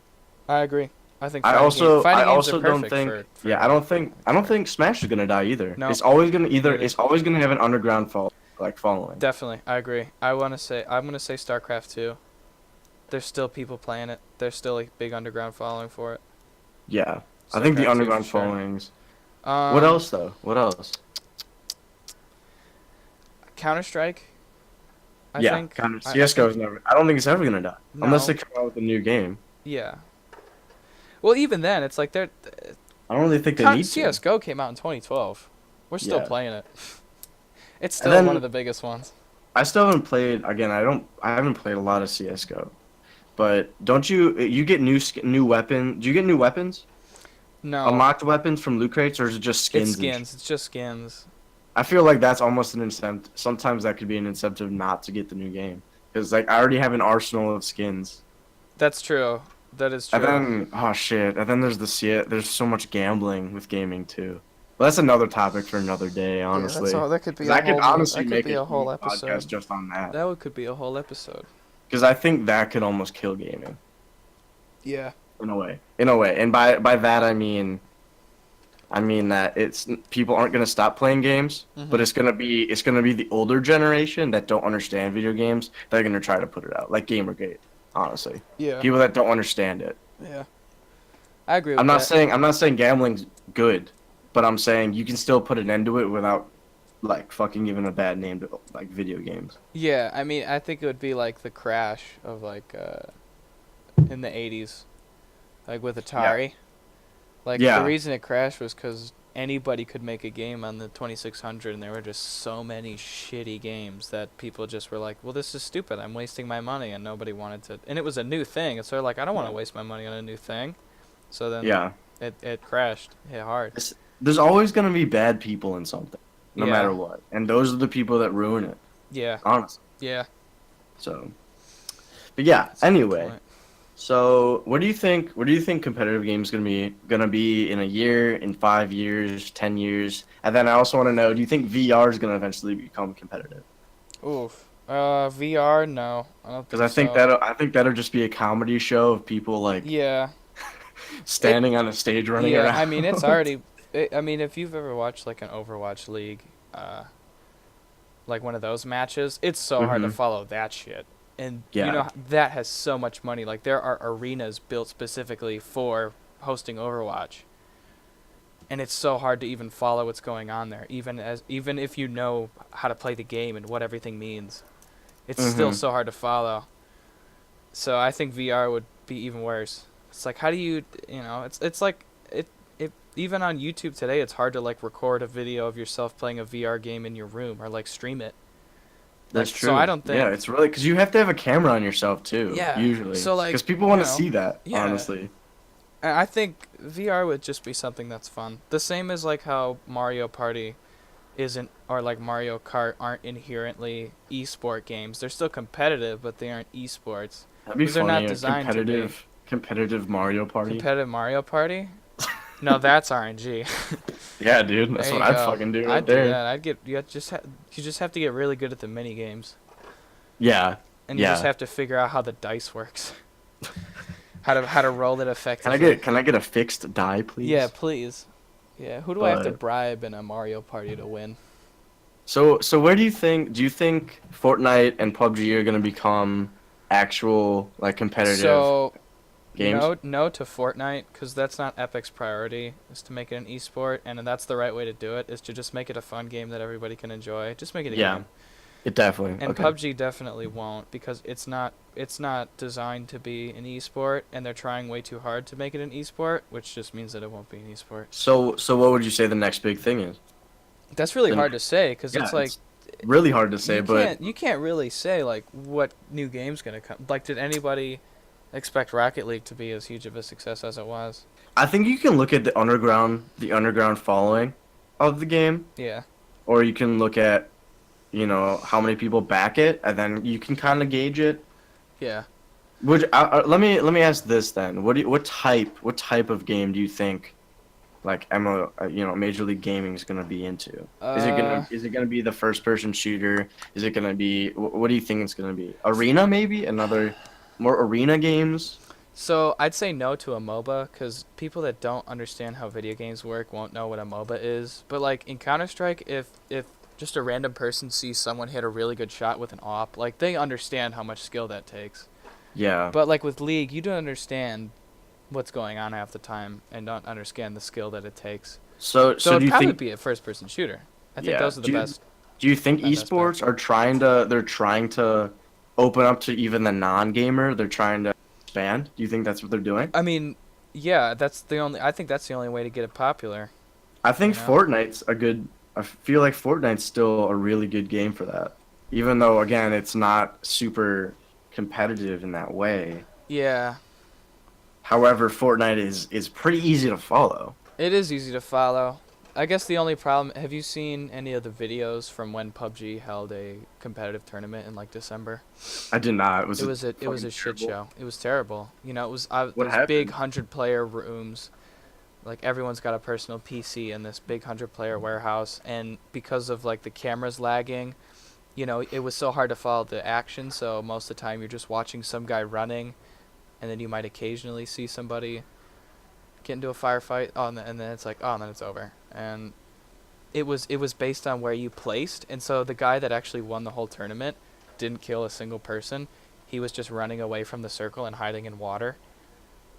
I agree. I think I also I fighting games are also don't perfect think for yeah, I don't think Smash is gonna die either. No, neither. It's always gonna have an underground following. Definitely, I agree. I'm gonna say StarCraft 2. There's still people playing it. There's still a big underground following for it. Yeah. I think the StarCraft 2 for underground sure. followings. What Um, else though? What else? Counter Strike. I Yeah, think. kind of. I CS:GO think is never. I don't think it's ever gonna die unless they no. come out with a new game. Yeah. Well, even then, it's like I don't really think they need to. CS:GO came out in 2012. We're still Yeah. playing it. It's And still one of then the biggest ones. I still haven't played. Again, I haven't played a lot of CS:GO. But don't you get new weapon? Do you get new weapons? No, Unlocked weapons from loot crates, or is it just it's skins and shit? skins. It's just skins. I feel like that's almost an incentive. Sometimes that could be an incentive not to get the new game because like I already have an arsenal of skins. That's true. That is And true. then oh shit, and then there's so much gambling with gaming too. But that's another topic for another day, Yeah, that's honestly. all. That could be 'Cause a I could whole new. honestly That could make be a a whole huge podcast episode. just on that. Could be a whole episode. Because I think that could almost kill gaming Yeah. in a way. In a way, and by that I mean that it's people aren't gonna stop playing games, but Mhm. it's gonna be the older generation that don't understand video games that are gonna try to put it out, like Gamergate, honestly. Yeah. People that don't understand it. Yeah. I agree I'm with not that. saying I'm not saying gambling's good, but I'm saying you can still put an end to it without like fucking giving a bad name to like video games. Yeah, I mean, I think it would be like the crash of like in the 80s, like with Yeah. Atari. Like the Yeah. reason it crashed was because anybody could make a game on the 2600, and there were just so many shitty games that people just were like, "Well, this is stupid. I'm wasting my money," and nobody wanted to. And it was a new thing, and so they're like, "I don't want to Yeah. waste my money on a new thing." So then Yeah. it crashed, hit hard. There's always gonna be bad people in something, no Yeah, matter what, and those are the people that ruin it, yeah, honestly. yeah. So, but yeah. That's a good Anyway, point. so what do you think? What do you think competitive games gonna be in a year, in 5 years, 10 years? And then I also want to know, do you think VR is gonna eventually become competitive? Oof. VR? No, I don't Because think so. I think that'll just be a comedy show of people like Yeah. It. standing on a stage running Yeah. around. I mean, it's already. I mean, if you've ever watched like an Overwatch League, uh, like one of those matches, it's so hard to Mm-hmm. follow that shit. And you Yeah. know that has so much money. Like there are arenas built specifically for hosting Overwatch. And it's so hard to even follow what's going on there, even if you know how to play the game and what everything means. It's still Mm-hmm. so hard to follow. So I think VR would be even worse. It's like how do you, it's like it even on YouTube today it's hard to like record a video of yourself playing a VR game in your room or like stream it. That's Like so I true. don't Yeah, think it's really because you have to have a camera on yourself too, yeah. usually, So because like, people want to see that, yeah. honestly. I think VR would just be something that's fun. The same as like how Mario Party isn't or like Mario Kart aren't inherently esport games. They're still competitive, but they aren't esports That'd be because they're not funny, a designed to be. competitive Mario Party. Competitive Mario Party? No, that's RNG. Yeah, dude, that's There what you I'd go. fucking do right I'd do there. that. I'd get you just have to get really good at the mini games, Yeah, and you just yeah. have to figure out how the dice works, how to roll it effectively. Can I get a fixed die, Yeah, please? please. Yeah, who do I have to But bribe in a Mario Party to win? so where do you think Fortnite and PUBG are gonna become actual like competitive So, games? no to Fortnite, because that's not Epic's priority, is to make it an esport, and that's the right way to do it, is to just make it a fun game that everybody can enjoy. Just make it a Yeah, game. it definitely. And Okay. PUBG definitely won't, because it's not designed to be an esport, and they're trying way too hard to make it an esport, which just means that it won't be an esport. So what would you say the next big thing is? That's really The hard to say, because Yeah, it's like it's really hard to say, but you can't really say like what new game's gonna come. Like, did anybody expect Rocket League to be as huge of a success as it was? I think you can look at the underground following of the game, Yeah. or you can look at, how many people back it, and then you can kind of gauge it. Yeah. Let me ask this then. What type of game do you think like Major League Gaming is gonna be into? Uh, Is it gonna be the first person shooter? Is it gonna be what do you think it's gonna be? Arena maybe? Another more arena games? so I'd say no to a MOBA, because people that don't understand how video games work won't know what a MOBA is. But like in Counter Strike, if just a random person sees someone hit a really good shot with an AWP, like they understand how much skill that takes. Yeah. But like with League, you don't understand what's going on half the time and don't understand the skill that it takes. So So do it'd you probably think be a first-person shooter. I think yeah, those are the best. do you think Best bet. esports are trying to open up to even the non-gamer? They're trying to expand? Do you think that's what they're doing? I mean, yeah, I think that's the only way to get it popular. I think You know? I feel like Fortnite's still a really good game for that. Even though again, it's not super competitive in that way. Yeah, However, Fortnite is pretty easy to follow. it is easy to follow. I guess the only problem, have you seen any of the videos from when PUBG held a competitive tournament in like December? I did not. It was Fucking a shit terrible? show. It was terrible. It was What these big happened? 100-player rooms. Like everyone's got a personal PC in this big 100-player warehouse, and because of like the cameras lagging, it was so hard to follow the action. So most of the time you're just watching some guy running, and then you might occasionally see somebody get into a firefight. Oh, and then it's like, oh, and then it's over. And it was based on where you placed, and so the guy that actually won the whole tournament didn't kill a single person. He was just running away from the circle and hiding in water,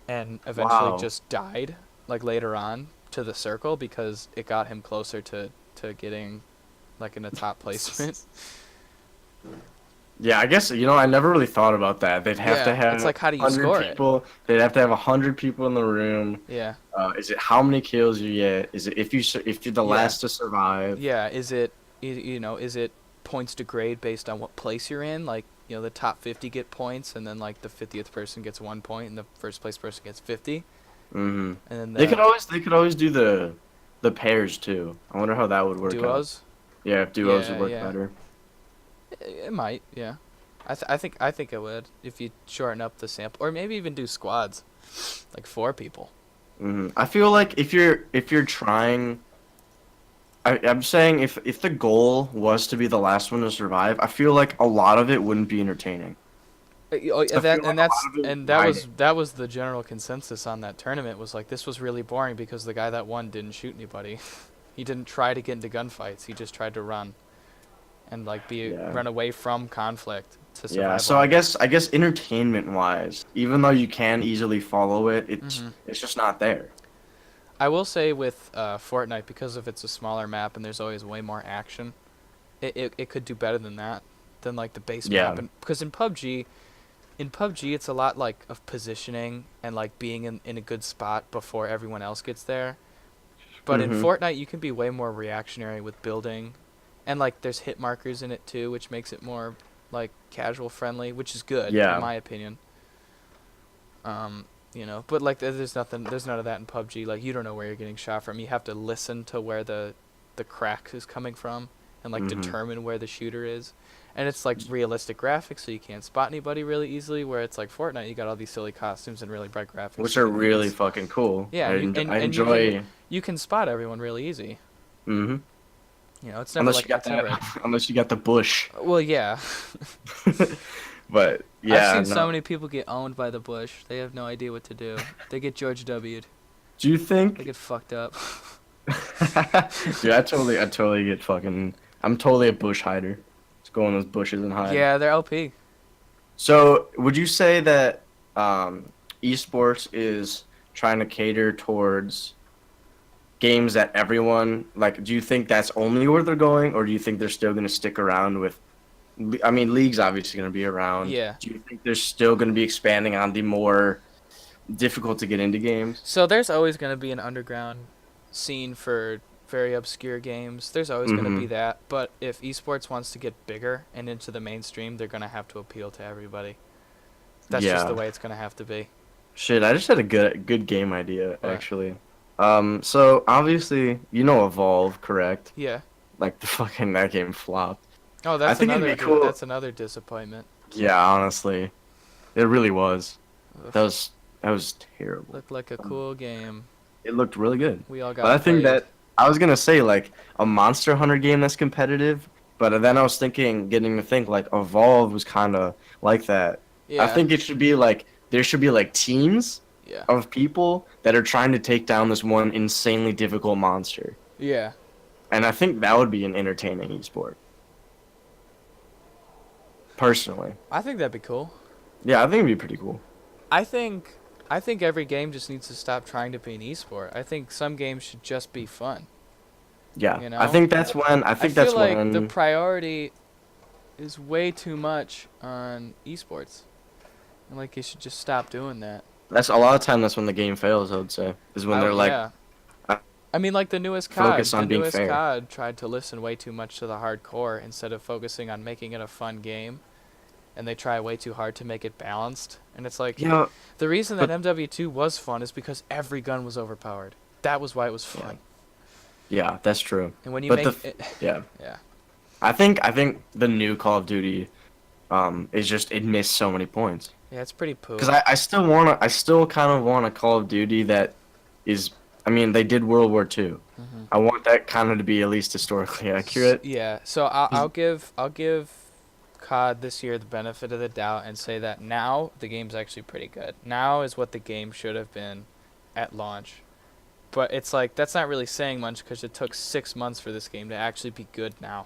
and eventually Wow. just died like later on to the circle because it got him closer to getting like in a top placement. Yeah, I guess I never really thought about that. They'd have to Yeah, have it's like how do you 100 score it? people. They'd have to have 100 people in the room. Yeah. Is it how many kills you get? Is it if you're the Yeah. last to survive? Yeah, is it points degrade based on what place you're in? Like, the top 50 get points, and then like the 50th person gets 1 point, and the first place person gets 50, Hmm. and then They could always do the pairs too. I wonder how that would work out. duos. Yeah, if duos Yeah, would work yeah. better. It might, yeah. I think it would if you shorten up the sample, or maybe even do squads, like 4 people. I feel like if you're trying, I'm saying if the goal was to be the last one to survive, I feel like a lot of it wouldn't be entertaining. Oh, I and feel like a lot of it and grinding. that was the general consensus on that tournament, was like this was really boring because the guy that won didn't shoot anybody. He didn't try to get into gunfights. He just tried to run. and like Yeah. run away from conflict to Yeah, survive so I longer. guess I guess entertainment wise, even though you can easily follow it, Hmm. it's just not there. I will say with Fortnite, because of it's a smaller map and there's always way more action, it could do better than that, than like the base map. Yeah. And because in PUBG it's a lot like of positioning and like being in a good spot before everyone else gets there. But in Mm-hmm. Fortnite you can be way more reactionary with building, and like there's hit markers in it too, which makes it more like casual friendly, which is good in Yeah. my opinion. Um, but like there's none of that in PUBG. Like you don't know where you're getting shot from. You have to listen to where the crack is coming from and like Mm-hmm. determine where the shooter is. And it's like realistic graphics, so you can't spot anybody really easily. Where it's like Fortnite, you got all these silly costumes and really bright graphics. Which So are really fucking cool. yeah, and I and enjoy. you can spot everyone really easy. Mm-hmm. It's never Unless like you got X that, Red. unless you got the bush. Well, yeah. But I've yeah, seen so no. many people get owned by the bush. They have no idea what to do. They get George W'd. Do you They think? get fucked up. Dude, I totally get fucking. I'm totally a bush hider. Just go in those bushes and hide. Yeah, they're OP. So, would you say that esports is trying to cater towards games that everyone like? Do you think that's only where they're going, or do you think they're still going to stick around with? I mean, League's obviously going to be around. Yeah. Do you think they're still going to be expanding on the more difficult to get into games? So there's always going to be an underground scene for very obscure games. There's always going to be Mm-hmm. that. But if esports wants to get bigger and into the mainstream, they're going to have to appeal to everybody. That's just the Yeah. way it's going to have to be. Shit, I just had a good game idea But actually. So obviously you know Evolve, correct? yeah. Like the fucking that game flopped. Oh, I think it'd be cool. that's another disappointment. Yeah, honestly, it really was. Ugh. That was terrible. Looked like a cool game. It looked really good. We all But I got think played. that I was gonna say like a Monster Hunter game that's competitive, but then I was getting to think like Evolve was kind of like that. I Yeah. think it should be like there should be like teams Yeah. of people that are trying to take down this one insanely difficult monster, Yeah. and I think that would be an entertaining esport. Personally, I think that'd be cool. yeah, I think it'd be pretty cool. I think I think every game just needs to stop trying to be an esport. I think some games should just be fun. Yeah, You I know? think that's when I think feel that's like the when priority is way too much on esports. And like you should just stop doing that. that's a lot of time. That's when the game fails. I would say is when they're like Yeah. I I mean like the newest focus COD. The on being newest fair. COD tried to listen way too much to the hardcore instead of focusing on making it a fun game. And they try way too hard to make it balanced. And it's like You know, the reason that but MW2 was fun is because every gun was overpowered. That was why it was yeah, fun. yeah, that's true. And when you But make it, yeah, yeah. I think the new Call of Duty, is just it missed so many points. Yeah, it's pretty poo. Because I still kind of want a Call of Duty that is, I mean, they did World War II. Hmm. I want that kind of to be at least historically accurate. Yeah, so I'll give COD this year the benefit of the doubt and say that now the game's actually pretty good. Now is what the game should have been at launch. But it's like that's not really saying much because it took 6 months for this game to actually be good now.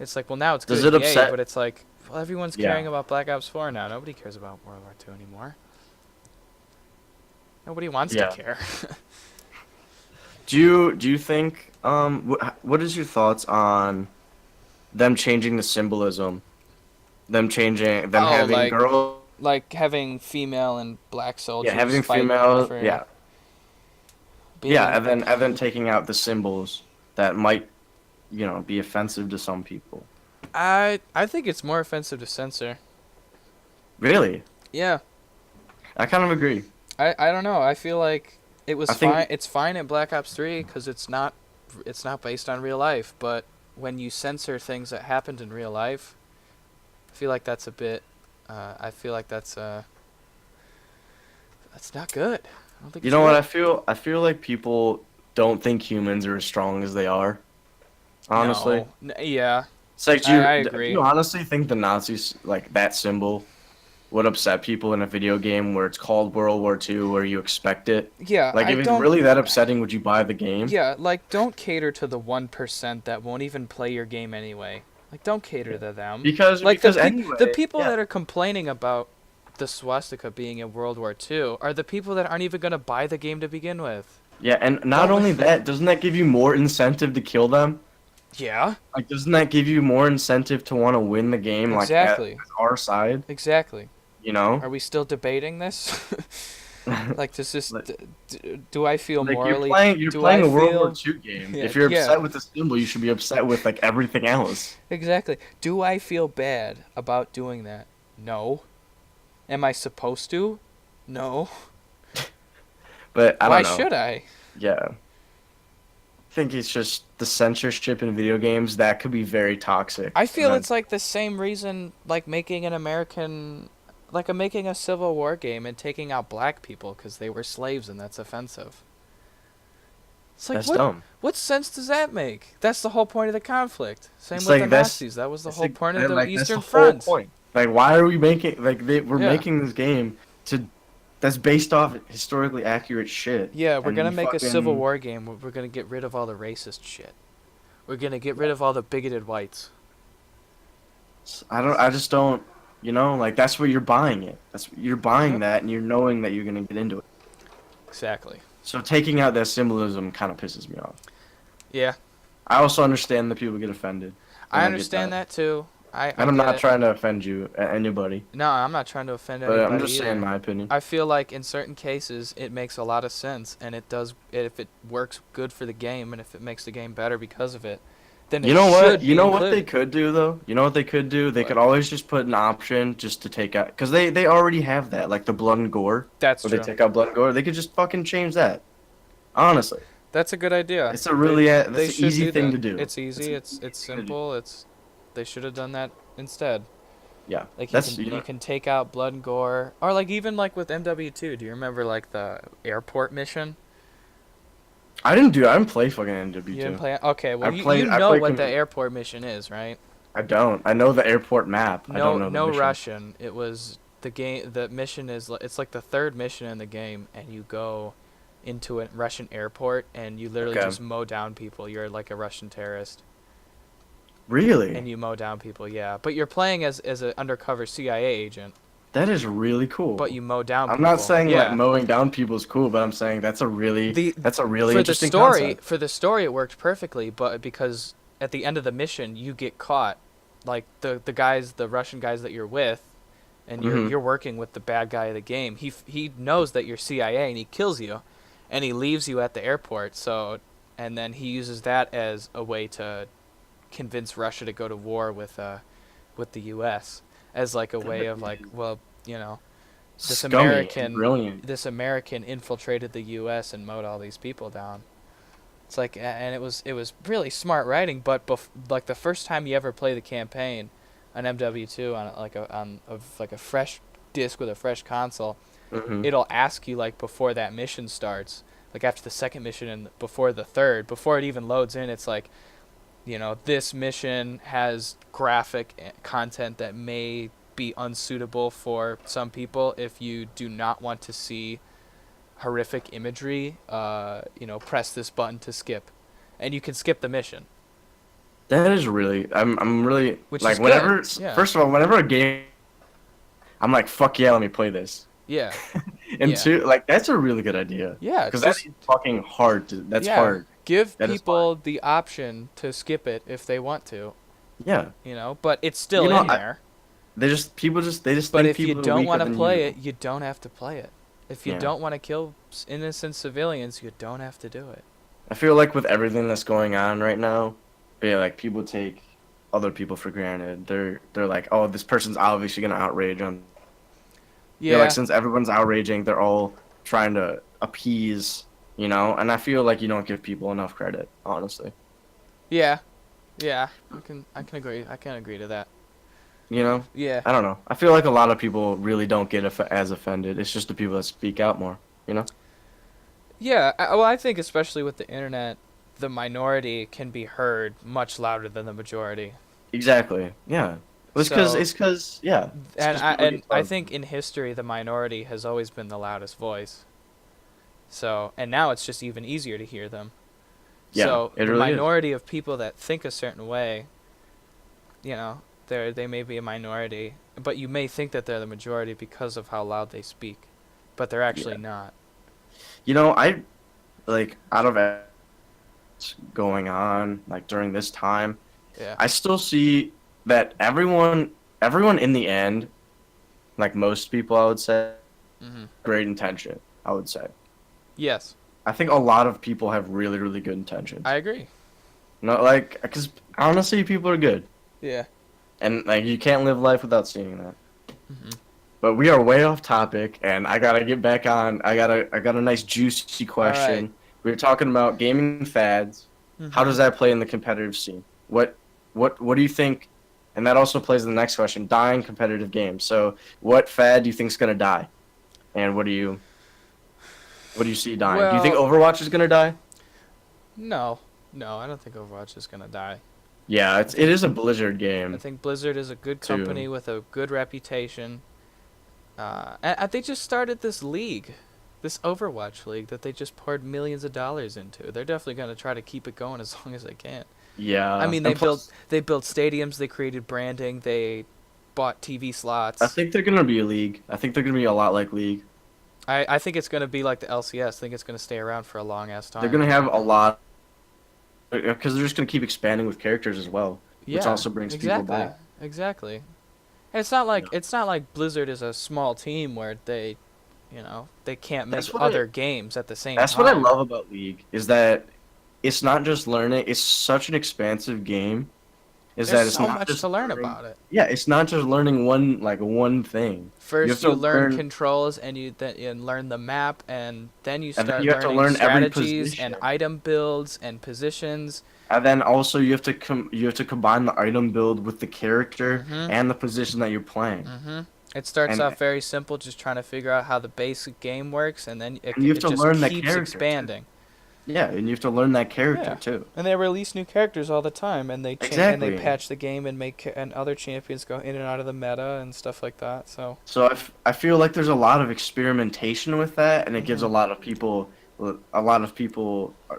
It's like, well, now it's Does good, it yay, upset? but it's like, well, everyone's Yeah. caring about Black Ops 4 now. Nobody cares about World War II anymore. Nobody wants to Yeah. care. Do you think what is your thoughts on them changing the symbolism? Them changing them Oh, having like girls, like having female and black soldiers yeah, having fighting female, for yeah, being yeah, and then taking out the symbols that might, be offensive to some people. I think it's more offensive to censor. Really, Yeah. I kind of agree. I don't know. I feel like it was I think- fine. It's fine in Black Ops 3 cuz it's not based on real life, but when you censor things that happened in real life, I feel like that's a bit I feel like that's not good. I don't think You it's know what good. I feel? I feel like people don't think humans are as strong as they are. Honestly, No. Yeah. it's like I do agree. you honestly think the Nazis like that symbol would upset people in a video game where it's called World War II, where you expect it? Yeah, Like, I if it's don't really that upsetting, would you buy the game? Yeah, like don't cater to the 1% that won't even play your game anyway. Like, don't cater to them. Because Like because the anyway, people yeah. that are complaining about the swastika being in World War II are the people that aren't even gonna buy the game to begin with. Yeah, and not Don't. only that, doesn't that give you more incentive to kill them? Yeah. Like, doesn't that give you more incentive to want to win the game, like, at Exactly. our side, Exactly. you know? Are we still debating this? Like, does this? Like, Do I feel like morally? you're Do I playing a World War feel? II game. Yeah. If you're Yeah. upset with the symbol, you should be upset with, like, everything else. Exactly. Do I feel bad about doing that? No. Am I supposed to? No. But I Why don't know. should I? Yeah. I think it's just the censorship in video games that could be very toxic. I And feel then, it's like the same reason, like making an American, like making a Civil War game and taking out black people because they were slaves and that's offensive. It's like that's dumb. what sense does that make? That's the whole point of the conflict. Same It's with like the that's Nazis. That was the it's whole like, point of and, the like that's the Eastern whole Front. point. Like, why are we making we're Yeah. making this game to that's based off historically accurate shit. Yeah, we're And gonna you make a Civil fucking War game where we're gonna get rid of all the racist shit. We're gonna get rid of all the bigoted whites. I just don't, like that's what you're buying it. You're buying Yep. that and you're knowing that you're gonna get into it. Exactly. So taking out that symbolism kind of pisses me off. Yeah, I also understand that people get offended. I when I get understand that too. I And I'm get not it. trying to offend you, anybody, No, I'm not trying to offend but I'm anybody just either. saying my opinion. I feel like in certain cases it makes a lot of sense, and it does if it works good for the game, and if it makes the game better because of it, then You it know should what? You be know what they included. could do though? You know what they could do? They What? could always just put an option just to take out, because they already have that, like the blood and gore, That's where they true. take out blood and gore. They could just fucking change that. Honestly, That's a good idea. it's a really that's They an should easy do thing that. to do. It's easy. an It's easy thing to do. simple. They should have done that instead. Yeah, Like that's you can take out blood and gore, or like even like with MW2. Do you remember like the airport mission? I didn't play fucking You didn't NW2. play. Okay, well you I know played what the airport mission is, right? I don't. I know the airport map. I don't know the No mission. Russian. It was the game. The mission is it's like the third mission in the game, and you go into a Russian airport, and you literally Okay. just mow down people. You're like a Russian terrorist, Really? and you mow down people. Yeah, but you're playing as an undercover CIA agent, That is really cool. but you mow down I'm people. not saying like Yeah. mowing down people is cool, but I'm saying that's a really For the interesting story, concept. it worked perfectly, but because at the end of the mission you get caught, like the Russian guys that you're with, and Mhm. you're working with the bad guy of the game. He knows that you're CIA and he kills you, and he leaves you at the airport. So, and then he uses that as a way to convince Russia to go to war with the U.S. as like a way of like, well, this Scummy and American brilliant. this American infiltrated the U.S. and mowed all these people down. It's like, and it was really smart writing. But like the first time you ever play the campaign on MW2 on a fresh disc with a fresh console, Mhm. it'll ask you like before that mission starts, like after the second mission and before the third, before it even loads in, it's like, this mission has graphic content that may be unsuitable for some people. If you do not want to see horrific imagery, press this button to skip, and you can skip the mission. That is really. I'm really Which like is whenever. good, yeah. First of all, whenever a game, I'm like, fuck yeah, let me play this. Yeah, And Yeah. two, like that's a really good idea. yeah. Because Just that's fucking hard. That's yeah, hard. give That is people the option to skip it if they want to. Yeah. But it's still You know, in there. They just But think if you people are don't weaker want to than play you. it, you don't have to play it. If you Yeah. don't want to kill innocent civilians, you don't have to do it. I feel like with everything that's going on right now, like people take other people for granted. They're like, oh, this person's obviously gonna outrage on. Yeah, Like since everyone's outraging, they're all trying to appease, And I feel like you don't give people enough credit, honestly. yeah. I can agree. I can agree to that. Yeah. I don't know. I feel like a lot of people really don't get as offended. It's just the people that speak out more, Yeah, well, I think especially with the internet, the minority can be heard much louder than the majority. Exactly. Yeah. It's because yeah. It's And 'cause I people and get I loved. think in history the minority has always been the loudest voice. So, and now it's just even easier to hear them. Yeah, So it the really is. minority of people that think a certain way you know, they may be a minority, but you may think that they're the majority because of how loud they speak, but they're Yeah. actually not. I like out of going on like during this time, Yeah. I still see that everyone in the end, like most people, I would say, Mhm. great intention. I would say. Yes, I think a lot of people have really, really good I intentions. agree. Not like, because honestly, people are good, Yeah. and like you can't live life without seeing that. Mhm. But we are way off topic, and I gotta get back on. I got a nice juicy All right. question. We were talking about gaming fads. How does Mhm. that play in the competitive scene? What do you think? And that also plays in the next question: dying competitive games. So, what fad do you think is gonna die? And what do you see dying? Do you think Well, Overwatch is gonna die? no, no, I don't think Overwatch is gonna die. Yeah, I it think is a Blizzard I game think Blizzard is a good too. company with a good reputation. And they just started this league, this Overwatch league that they just poured millions of dollars into. They're definitely gonna try to keep it going as long as they can. I Yeah, mean, and plus, they built stadiums, they created branding, they bought TV I slots. think they're gonna be a league. I think they're gonna be a lot like League. I think it's gonna be like the LCS. I think it's gonna stay around for a long ass They're time. gonna have a lot because they're just gonna keep expanding with characters as well, which Yeah, also brings people exactly, back. exactly. And it's not like Blizzard is a small team where they, you know, they can't make That's what I other games at the same that's what I time. love about League is that it's not just learning. It's such an expansive game. Is There's that it's so not much just to learn learning. about it. Yeah, it's not just learning one thing. You have First, to you learn learn, controls, and you learn the map, and then you and then start you have to learning learn every strategies and position. item builds and positions. And then also you have to combine the item build with the character Mhm. and the position that you're playing. Mhm. It starts And off very simple, just trying to figure out how the basic game works, and then and you have it to just learn that keeps character too. expanding. Yeah, and you have to learn that character Yeah, too. and they release new characters all the time, and and they Exactly. patch the game and and other champions go in and out of the meta and stuff like that. So, So I feel like there's a lot of experimentation with that, and it gives hmm a lot of people.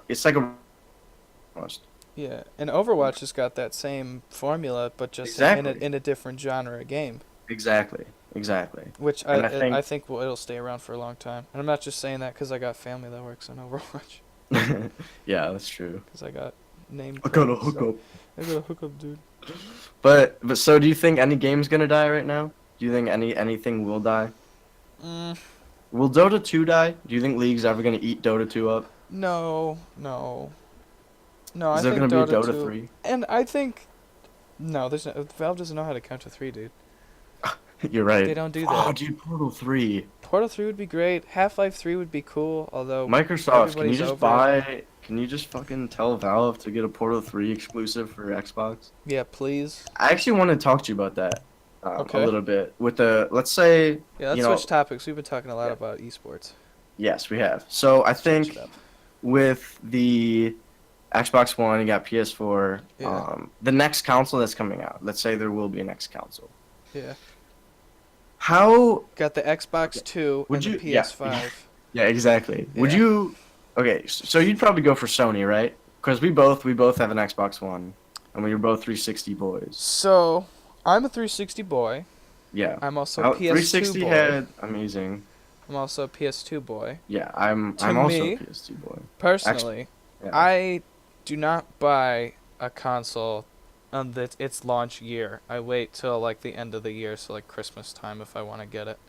It's like a almost yeah, and Overwatch has got that same formula, but just exactly, in a different genre of game, exactly, which and I I think think it'll stay around for a long time. And I'm not just saying that because I got family that works on Overwatch, yeah, that's true. because I got name I got a praise. So hookup. I got a hookup, dude. But so do you think any game's gonna die right now? Do you think anything will die? Mm, Will Dota 2 die? Do you think League's ever gonna eat Dota 2 up? no, no, no. Is I there think gonna be a Dota Dota 2, 3? and I think no. There's no, Valve doesn't know how to count to three, dude. You're They right. don't do Oh, that. dude, Portal 3. Portal 3 would be great. Half-Life 3 would be cool, although Microsoft, everybody's over it. can you just fucking tell Valve to get a Portal 3 exclusive for Xbox? Yeah, please. I actually want to talk to you about that a Okay. little bit. With let's say, Yeah, you let's switch know, topics. We've been talking a lot yeah, about esports. yes, we have. So I Let's change it think up. with the Xbox One, you got PS4, Yeah. the next console that's coming out, let's say there will be a next console. Yeah. How Got the Xbox 2 would and the you, yeah, PS5. yeah, exactly. Would Yeah. you, okay, so you'd probably go for Sony, right? Because we both have an Xbox One, and we were both 360 boys. So, I'm a 360 boy. Yeah. I'm also a How PS2 360 boy. had amazing. I'm also a PS2 boy. Yeah, To I'm also a me, PS2 boy. Actually, personally, yeah. I do not buy a console on its launch year. I wait till like the end of the year, so like Christmas time if I want to get it.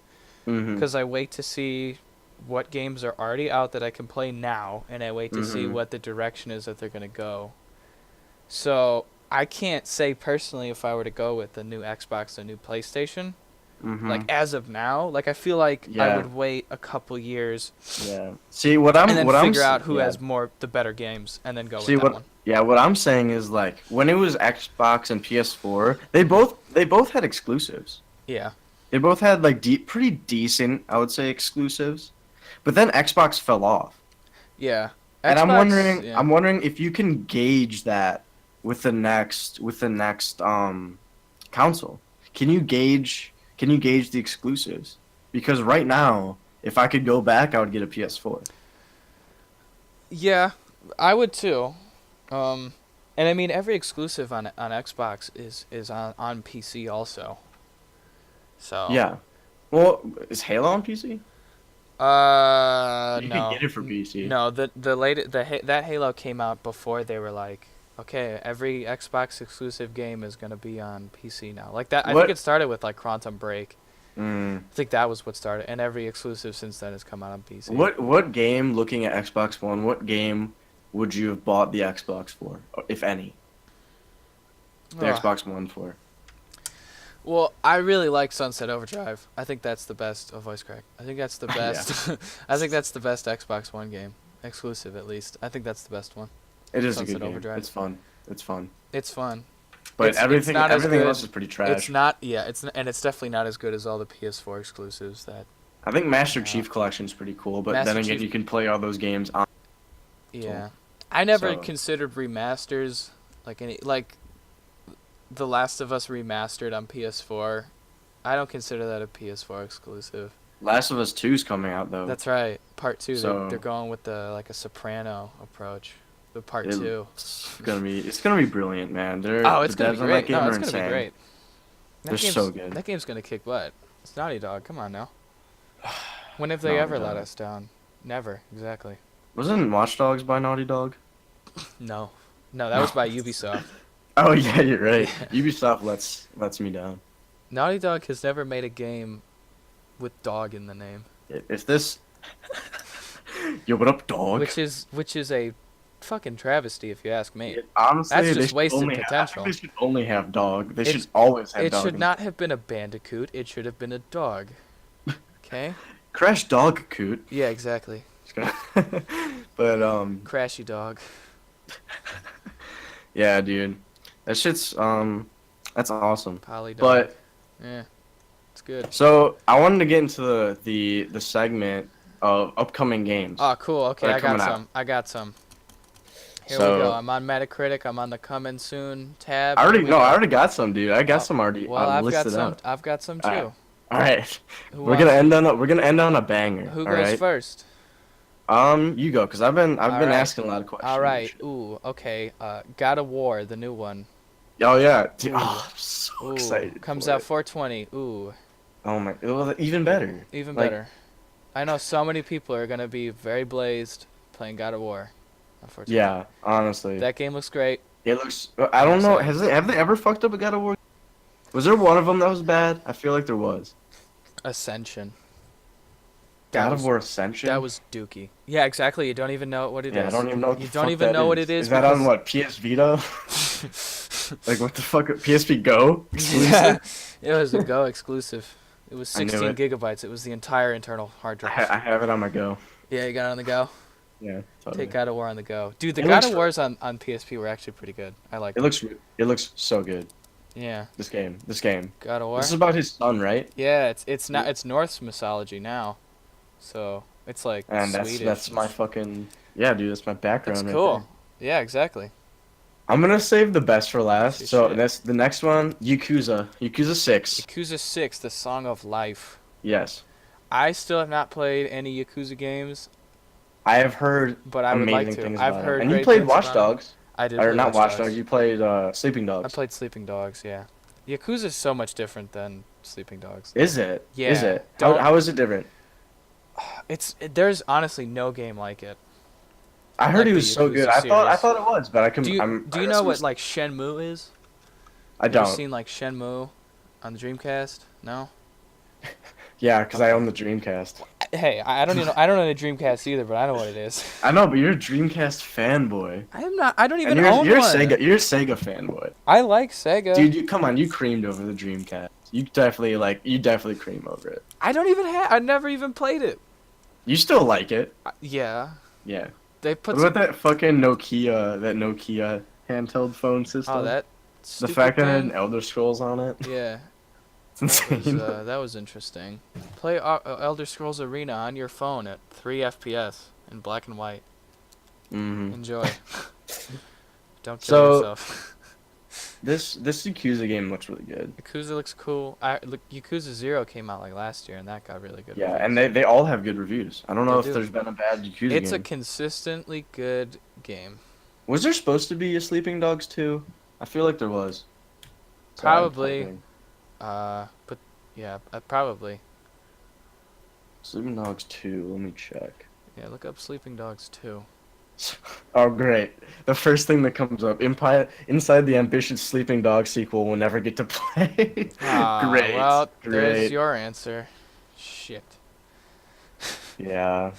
Mhm. Because I wait to see what games are already out that I can play now, and I wait to see Mhm. what the direction is that they're going to go. So I can't say personally if I were to go with the new Xbox or new PlayStation. Like Mhm. as of now, like I feel like I Yeah. would wait a couple years Yeah. See and then figure out who yeah. has the better games and then go See with that what one. yeah, what I'm saying is like when it was Xbox and PS4, they both had exclusives. Yeah. They both had like pretty decent, I would say, exclusives. But then Xbox fell off. Yeah. And Xbox, yeah. I'm wondering if you can gauge that with the next console. Can you gauge the exclusives? Because right now, if I could go back, I would get a PS4. Yeah, I would too. Um And I mean, every exclusive on Xbox is on PC also. So. Yeah. Well, is Halo on PC? You can No. get it for PC. No, that Halo came out before they were like, okay, every Xbox exclusive game is gonna be on PC now. Like that, I think What? it started with like Quantum Break. Mm, I think that was what started, and every exclusive since then has come out on PC. what game? Looking at Xbox One, what game would you have bought the Xbox for, if any? The Ugh. Xbox One for? Well, I really like Sunset Overdrive. I think that's the best. Oh, voice crack. I think that's the Yeah. best. I think that's the best Xbox One game, exclusive at least. I think that's the best one. It is Sunset a good game. Overdrive. It's fun. It's fun. It's fun. But It's everything not as everything good. else is pretty trash. It's not. Yeah. It's definitely not as good as all the PS4 exclusives that. I think Master Yeah. Chief Collection is pretty cool, but Master then again, Chief- you can play all those games on. Yeah. I never So- considered remasters like The Last of Us remastered on PS4. I don't consider that a PS4 exclusive. Last of Us 2 is coming out though. That's right. Part 2. So- They're going with a soprano approach. The part It- 2. It's gonna be brilliant, man. Oh, it's the gonna devs be on great. that game No, are it's gonna be insane. great. They're so good. That game's gonna kick butt. It's Naughty Dog. Come on now. When have they Naughty ever let Dog. us down? Never. Exactly. Wasn't Watch Dogs by Naughty Dog? No. No, that was by Ubisoft. Oh yeah, you're right. Yeah. Ubisoft lets me down. Naughty Dog has never made a game with dog in the name, If this, yo, what up, dog? which is a fucking travesty if you ask me. Honestly, That's they just should wasted only potential. They should only have dog. They It's- should always have It dog. should not have been a bandicoot. It should have been a dog. Okay? Crash Dog Coot. Yeah, exactly. But Crashy dog. yeah, dude, that shit's that's awesome. Poly dog. But Yeah. It's good. so I wanted to get into the segment of upcoming games. Oh, cool. Okay, They're I got coming out. some. I got some. Here So- we go. I'm on Metacritic. I'm on the coming soon tab. I Here already we no, go. I already got some, dude. I got Oh, some already Well, I've got listed some. out. I've got some too. Alright. All right, Who we're gonna wants- end on a banger. Who all goes right? first? You go, cause I've been Alright. asking a lot of questions. All right. Ooh. Okay. God of War, the new one. Oh yeah, dude, Ooh. I'm so Ooh. excited. Comes for out it. 420. Ooh. Oh my, well, even better. Even Like- better. I know so many people are gonna be very blazed playing God of War. Unfortunately. Yeah, honestly, That game looks great. it looks. I don't know. Excited. Have they ever fucked up a God of War? Was there one of them that was bad? I feel like there was. Ascension. God of was- War Ascension. That was dookie. Yeah, exactly. You don't even know what it is. Yeah, I don't even know. What You the don't fuck even that know what it is. Is that on because- what PS Vita? Like what the fuck? PSP Go? Yeah, it was a Go exclusive. It was I knew 16 it. gigabytes. It was the entire internal hard I, drive. I have it on my Go. Yeah, you got it on the go. Yeah, totally. Take God of War on the go. Dude, the It God looks- of Wars on PSP were actually pretty good. I like It looks so good. Yeah, This game. God of War. This is about his son, right? Yeah, it's Norse mythology now. So, it's like And Swedish. that's my fucking dude. That's my background. That's right cool. there. Yeah, exactly. I'm gonna save the best for last. Shit. So that's the next one. Yakuza 6. Yakuza 6, The Song of Life. Yes, I still have not played any Yakuza games, I have heard but I would amazing like to. things I've about heard it. And you great played things Watch about it. Dogs, I did. or play not Watch Dogs. Dogs? You played Sleeping I Dogs. played Sleeping Dogs, yeah. Yakuza is so much different than Sleeping Dogs. Is it? Yeah, Is it? How, don't- how is it different? There's honestly no game like it. I heard like he the was so Yakuza good. I series. thought it was, but I can. Do you I know what like Shenmue is? I You ever don't. seen like Shenmue on the Dreamcast? No. Yeah, because I own the Dreamcast. Hey, I don't even know. I don't own a Dreamcast either, but I know what it is. I know, but you're a Dreamcast fanboy. I am not. I don't even And own you're one. You're a Sega fanboy. I like Sega. Dude, come on, you creamed over the Dreamcast. You definitely cream over it. I don't even have. I never even played it. You still like it. Yeah. Yeah. They put. What about that fucking Nokia handheld phone system? Oh, that. the stupid fact that it had thing? an Elder Scrolls on it. Yeah. It's That was, insane. that was interesting. Play Elder Scrolls Arena on your phone at 3 FPS in black and white. Mhm. Enjoy. Don't kill So- yourself. This Yakuza game looks really good. Yakuza looks cool. Yakuza 0 came out like last year, and that got really good. Yeah, reviews. and they all have good reviews. I don't know They if do. there's been a bad Yakuza It's a game. consistently good game. Was there supposed to be a Sleeping Dogs 2? I feel like there was. Sorry, I'm Probably. typing. But yeah, probably. Sleeping Dogs 2, let me check. Yeah, look up Sleeping Dogs 2. Oh, great. The first thing that comes up, inside the ambitious Sleeping Dog sequel we'll never get to play. Ah, Great, well, there's great. your answer. Shit. Yeah.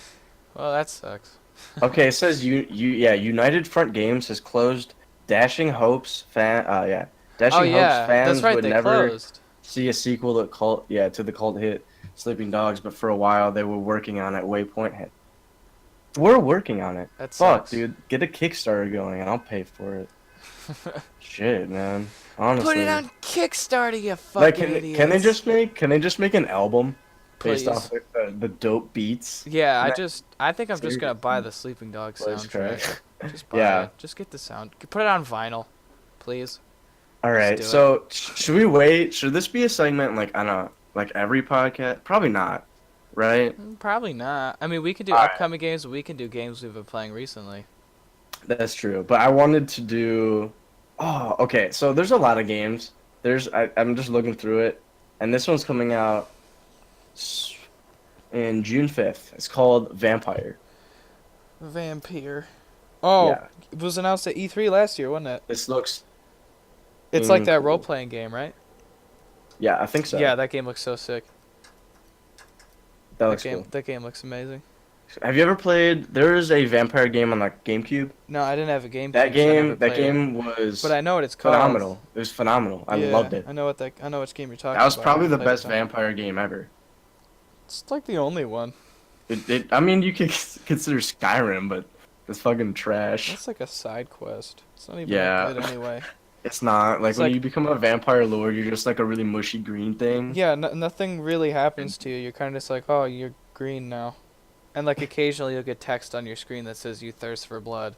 Well, that sucks. Okay, it says yeah, United Front Games has closed. Oh Dashing Hopes yeah, that's fans right. would They never closed. see a sequel to the cult hit Sleeping Dogs, but for a while they were working on it. Waypoint hit. We're working on it. That Fuck, sucks. dude, get a Kickstarter going and I'll pay for it. Shit, man. Put it Honestly, on Kickstarter, you like, fucking can they idiots. just make an album based Please. off the dope beats? Yeah, And I think I'm just gonna buy seriously, the Sleeping Dogs voice soundtrack. crack. Just buy Yeah. it. Just get the sound. Put it on vinyl, please. All Just right. do it. So should we wait? Should this be a segment like on a like every podcast? Probably not, right? Probably not. I mean, we could do All right. upcoming games. We can do games we've been playing recently. That's true. But I wanted to do. Oh, okay. So there's a lot of games. I'm just looking through it, and this one's coming out in June 5th. It's called Vampire. Vampire. Oh, Yeah. it was announced at E3 last year, wasn't it? This looks. It's like that cool. role-playing game, right? Yeah, I think so. Yeah, that game looks so sick. That looks cool. That game looks amazing. Have you ever played? There is a vampire game on like GameCube. No, I didn't have a GameCube. That so I never game, that played it. game was But I know what it's called. phenomenal. It was phenomenal. I Yeah, loved it. I know which game you're talking about. That was I probably haven't the played it, best though. vampire game ever. It's like the only one. I mean, you could consider Skyrim, but it's fucking trash. That's like a side quest. It's not even Yeah. that good anyway. It's not. Like, It's when like- you become a vampire lord, you're just like a really mushy green thing. Yeah, nothing really happens to you. You're kind of just like, oh, you're green now. And like occasionally you'll get text on your screen that says you thirst for blood.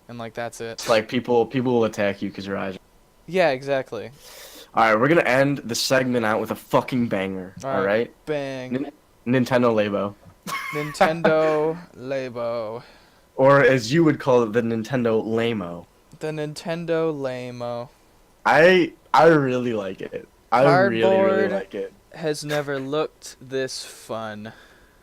And like that's it. It's like people will attack you because your eyes. Yeah, exactly. Alright, we're gonna end the segment out with a fucking banger. Alright? Bang. Nintendo Labo. Nintendo Labo. Or as you would call it, the Nintendo Lamo. The Nintendo Lamo I really like it. I really Cardboard. like it. has never looked this fun.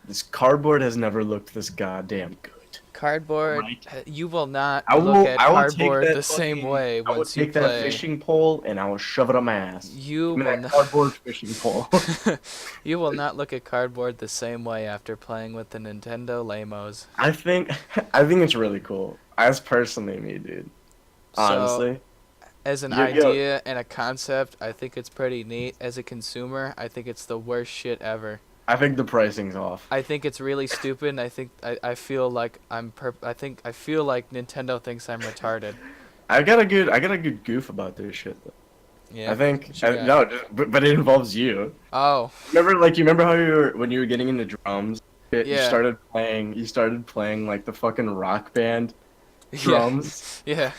This cardboard has never looked this goddamn good. Cardboard, Right. You will not I look at will take cardboard that the same fucking- way I will once you take that play. fishing pole and I will shove it up my ass. You Give me will that not. cardboard fishing pole. You will not look at cardboard the same way after playing with the Nintendo Lamos. I think it's really cool. As personally me, dude. Honestly. As an Yeah, yeah. idea and a concept, I think it's pretty neat. As a consumer, I think it's the worst shit ever. I think the pricing's off. I think it's really stupid, and I feel like I feel like Nintendo thinks I'm retarded. I got a good goof about this shit though. Yeah. I think what you got? but it involves you. Oh. Remember how when you were getting into drums, you Yeah. started playing like the fucking rock band drums. Yeah.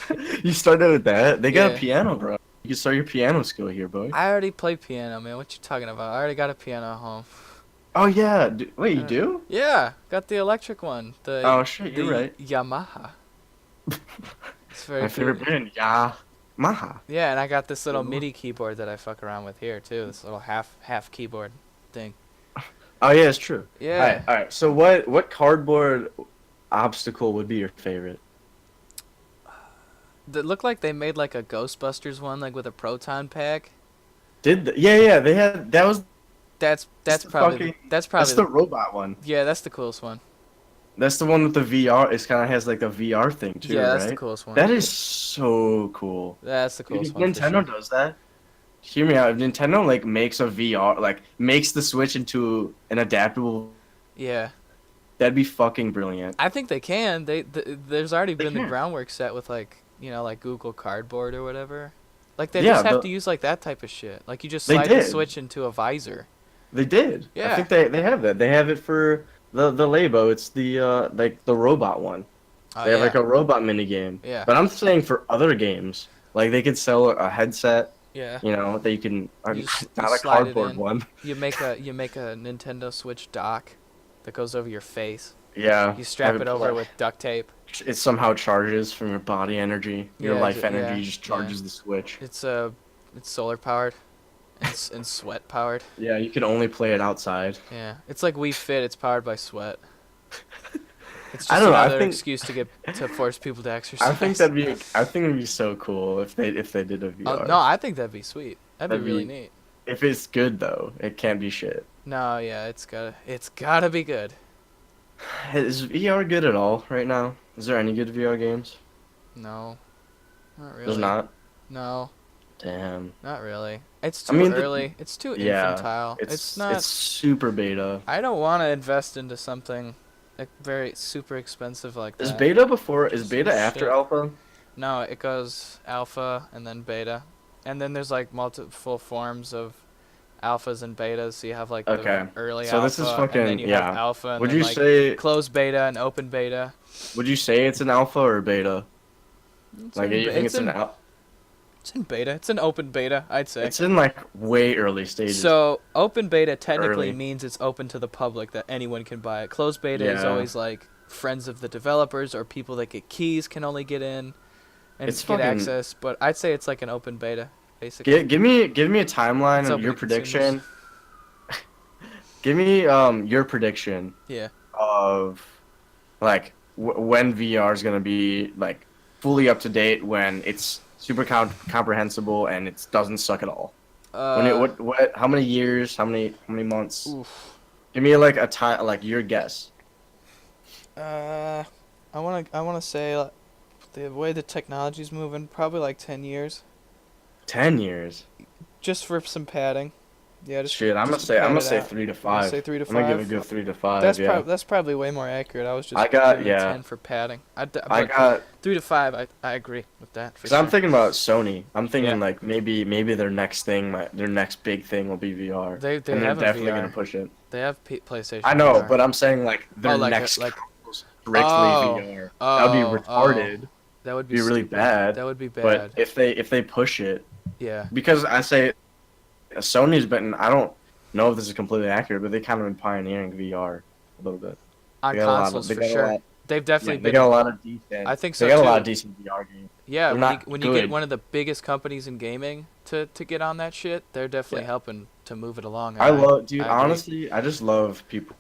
You started with that. They got Yeah. a piano, bro. You can start your piano skill here, boy. I already play piano, man. What you talking about? I already got a piano at home. Oh yeah. Wait, you Uh, do? Yeah, got the electric one. The Oh shit, you're the right. Yamaha. It's very My cool. favorite band, Yamaha. Yeah, and I got this little Cool. MIDI keyboard that I fuck around with here too. This little half keyboard thing. Oh yeah, it's true. Yeah. All right. So what cardboard obstacle would be your favorite? That looked like they made like a Ghostbusters one, like with a proton pack. Yeah, they had that was That's the probably fucking- that's that's probably the robot one. yeah, that's the coolest one. That's the one with the VR. It kind of has like a VR thing too, Yeah, that's right? the coolest one. That is so cool. That's the Dude, coolest if one. for Nintendo sure. does that, hear me out. If Nintendo like makes a VR, like makes the Switch into an adaptable, Yeah, that'd be fucking brilliant. I think they can. There's already They been the can. groundwork set with like like Google Cardboard or whatever. Like they Yeah, just have the- to use like that type of shit. Like you just They slide the did. Switch into a visor. They did. Yeah. I think they have that. They have it for the Labo. It's the like the robot one. Oh, They have yeah. like a robot mini game. Yeah. But I'm saying for other games, like they could sell a headset, Yeah. that you can You s- not you a slide it cardboard in. one. You make a Nintendo Switch dock that goes over your face. Yeah. You strap it over Like, with duct tape. it somehow charges from your body energy. Your Yeah, life energy yeah, just yeah. charges the Switch. It's solar powered and sweat powered. Yeah, you can only play it outside. Yeah, it's like Wii Fit. It's powered by sweat. It's I just don't know. another excuse to force people to exercise. I think it'd be so cool if they did a Oh no, VR. I think that'd be sweet. That'd be That'd really be neat. if it's good though. It can't be shit. No, yeah, it's gotta be good. Is VR good at all right now? Is there any good VR games? No, not There's really. not. No, Damn. not really. It's I too mean, early. It's too yeah, infantile. It's not. it's super beta. I don't want to invest into something like very super expensive like Is that. beta before? Is Some beta after shit. alpha? No, it goes alpha and then beta, and then there's like multiple forms of alphas and betas. So you have like Okay. the early So this alpha, is and then fucking you have yeah. alpha, and Would then you like say closed beta and open beta. would you say it's an alpha or beta? It's Like in, you think it's it's an in, al it's in beta. It's an open beta, I'd say. It's in like way early stages. So open beta technically Early. means it's open to the public that anyone can buy it. Closed beta is Yeah. always like friends of the developers or people that get keys can only get in and It's get fucking access. But I'd say it's like an open beta, basically. give me a timeline It's and open your to consumers. prediction. Give me your prediction Yeah. of like when VR is gonna be like fully up to date, when it's super comprehensible and it doesn't suck at all. When it Uh. what how many years? How many months? Oof. Give me like a time, like your guess. I wanna say the way the technology's moving, probably like 10 years, 10 years. just for some padding. Yeah, Shit, just to I'm pad gonna it say out. 3 to I'm gonna 5. say 3 to I'm gonna give a 5. good 3 to 5. That's Yeah. that's probably way more accurate. I was just I got giving it yeah. 10 for padding. I But got 3 to 5, I agree with that. For because I'm sure. thinking about Sony. I'm thinking Yeah. like maybe their next thing, their next big thing will be VR, They and they're have a definitely VR. gonna push it. They have PlayStation I know, VR. but I'm saying like their like next like console's strictly oh VR. That would be oh retarded. that would Be really stupid. bad. That would be But bad. if they push it, Yeah. because I say Sony's been, I don't know if this is completely accurate, but they kind of been pioneering VR a little bit. On They got a lot of- consoles they for got a sure. lot- They've definitely They been. got a lot of decent. I think They so got a too. lot of decent VR games. Yeah, They're when not you get good. one of the biggest companies in gaming to get on that shit, they're definitely Yeah. helping to move it along. I love, dude. I agree. Honestly, I just love people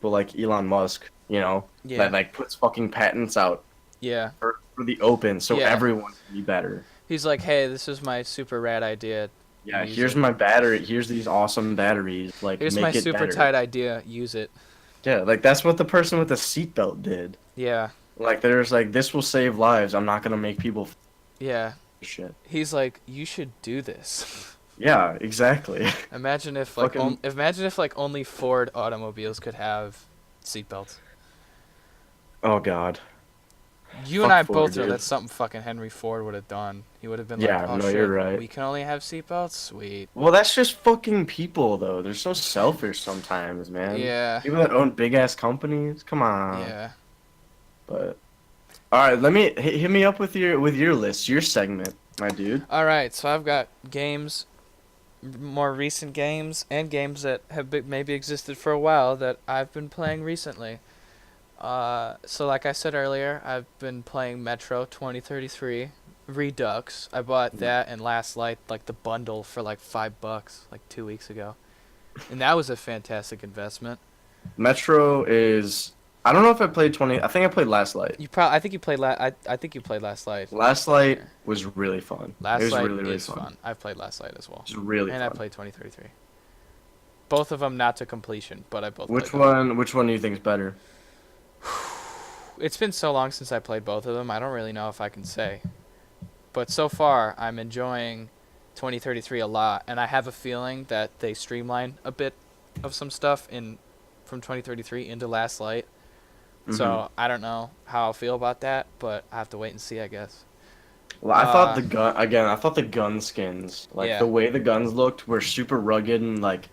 like Elon Musk. You know, Yeah. that like puts fucking patents out Yeah. for the open, so Yeah. everyone can be better. He's like, hey, this is my super rad idea. Yeah, Use here's it. my battery. Here's these awesome batteries. Like, Here's make my it super better. tight idea. Use it. Yeah, like that's what the person with the seatbelt did. Yeah. Like, there's like, this will save lives. I'm not gonna make people Yeah. shit. He's like, you should do this. Yeah, exactly. Imagine if like Fucking- imagine if like only Ford automobiles could have seatbelts. Oh God. You Fuck and I Ford, both know dude. that's something fucking Henry Ford would have done. He would have been Yeah, like, oh no, shit, you're right. we can only have seatbelts? Sweet. Well, that's just fucking people, though. They're so selfish sometimes, man. Yeah. People that own big ass companies. Come on. Yeah. But all right, let me hit me up with your list, your segment, my dude. Alright, so I've got games, more recent games, and games that have maybe existed for a while that I've been playing recently. So like I said earlier, I've been playing Metro 2033 Redux. I bought that and Last Light, like the bundle, for like $5, like 2 weeks ago, and that was a fantastic investment. Metro is. I don't know if I played 20. I think I played Last Light. I think you played I think you played Last Light. Last Light was really fun. Last it was Light really, really is fun. I've played Last Light as well, It was really and fun. I played 2033. Both of them not to completion, but I both. Which played them. one? Which one do you think is better? It's been so long since I played both of them, I don't really know if I can say. But so far, I'm enjoying 2033 a lot, and I have a feeling that they streamline a bit of some stuff from 2033 into Last Light. So I don't know how I'll feel about that, but I have to wait and see, I guess. Well, I thought the gun again. I thought the gun skins, like Yeah. the way the guns looked, were super rugged and like,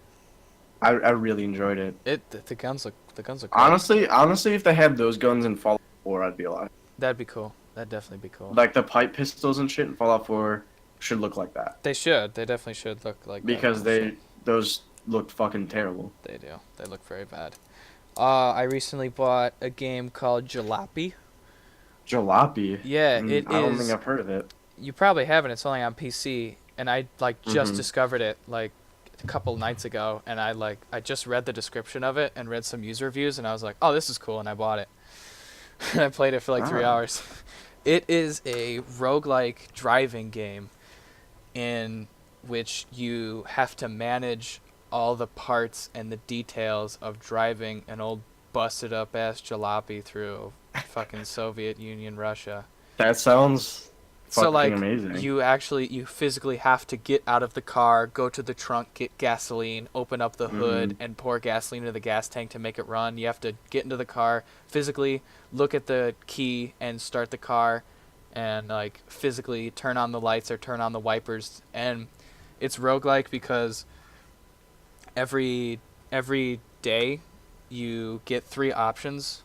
I really enjoyed it. The guns look cool. Honestly, if they had those guns in Fallout 4, I'd be alive. That'd be cool. That'd definitely be cool. Like the pipe pistols and shit in Fallout 4 should look like that They should. They definitely should look like that. because those looked fucking terrible. They do. They look very bad. I recently bought a game called Jalopy. Jalopy. Yeah, it I don't think is. I've heard of it. You probably haven't. It's only on PC, and I like just Mm-hmm. discovered it like a couple nights ago, and I just read the description of it and read some user reviews, and I was like, oh, this is cool, and I bought it. And I played it for like 3 hours. It is a roguelike driving game in which you have to manage all the parts and the details of driving an old busted up ass jalopy through fucking Soviet Union Russia. That sounds So fucking like amazing. you physically have to get out of the car, go to the trunk, get gasoline, open up the Mm-hmm. hood and pour gasoline into the gas tank to make it run. You have to get into the car, physically look at the key and start the car and like physically turn on the lights or turn on the wipers, and it's roguelike because every day you get three options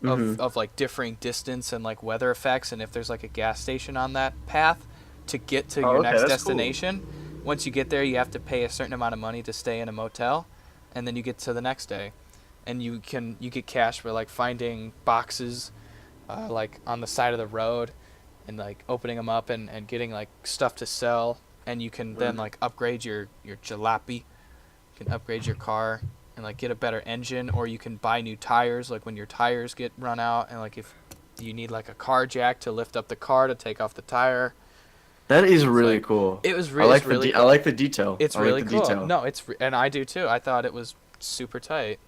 Mm-hmm. of like differing distance and like weather effects, and if there's like a gas station on that path to get to Oh, your okay, next that's cool. destination. Once you get there, you have to pay a certain amount of money to stay in a motel, and then you get to the next day, and you get cash for like finding boxes like on the side of the road and like opening them up and getting like stuff to sell, and you can then Mhm. like upgrade your jalopy. You can upgrade your car and like get a better engine, or you can buy new tires like when your tires get run out, and like if you need like a car jack to lift up the car to take off the tire. That is It's really like cool. it's really I like the detail. it's I like really the cool. detail. No, and I do too. I thought it was super tight.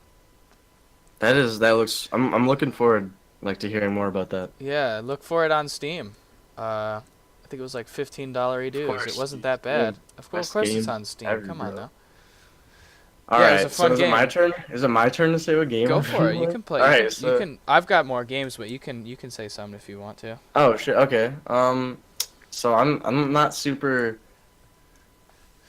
That looks. I'm looking forward like to hearing more about that. Yeah, look for it on Steam. I think it was like $15 Of dues. It course, wasn't that yeah, bad. Of best course it's game on Steam. ever, Come on bro. now. All Yeah, it was a right, so fun is it my game. turn? Is it my turn to say what game Go I've for been it. You playing? can play. All You right, can. You so can. I've got more games, but you can say something if you want to. oh shit, okay. So I'm not super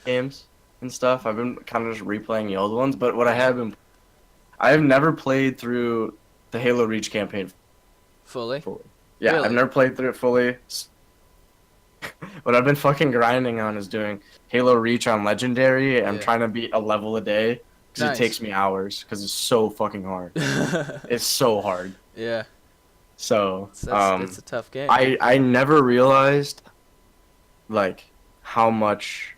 games and stuff. I've been kind of just replaying the old ones, but what I have never played through the Halo Reach campaign Fully. fully. Yeah, I've Really? never played through it fully. What I've been fucking grinding on is doing Halo Reach on Legendary. I'm Yeah. trying to beat a level a day because it Nice. takes me hours because it's so fucking hard. It's so hard. Yeah. So, It's a tough game. I never realized like how much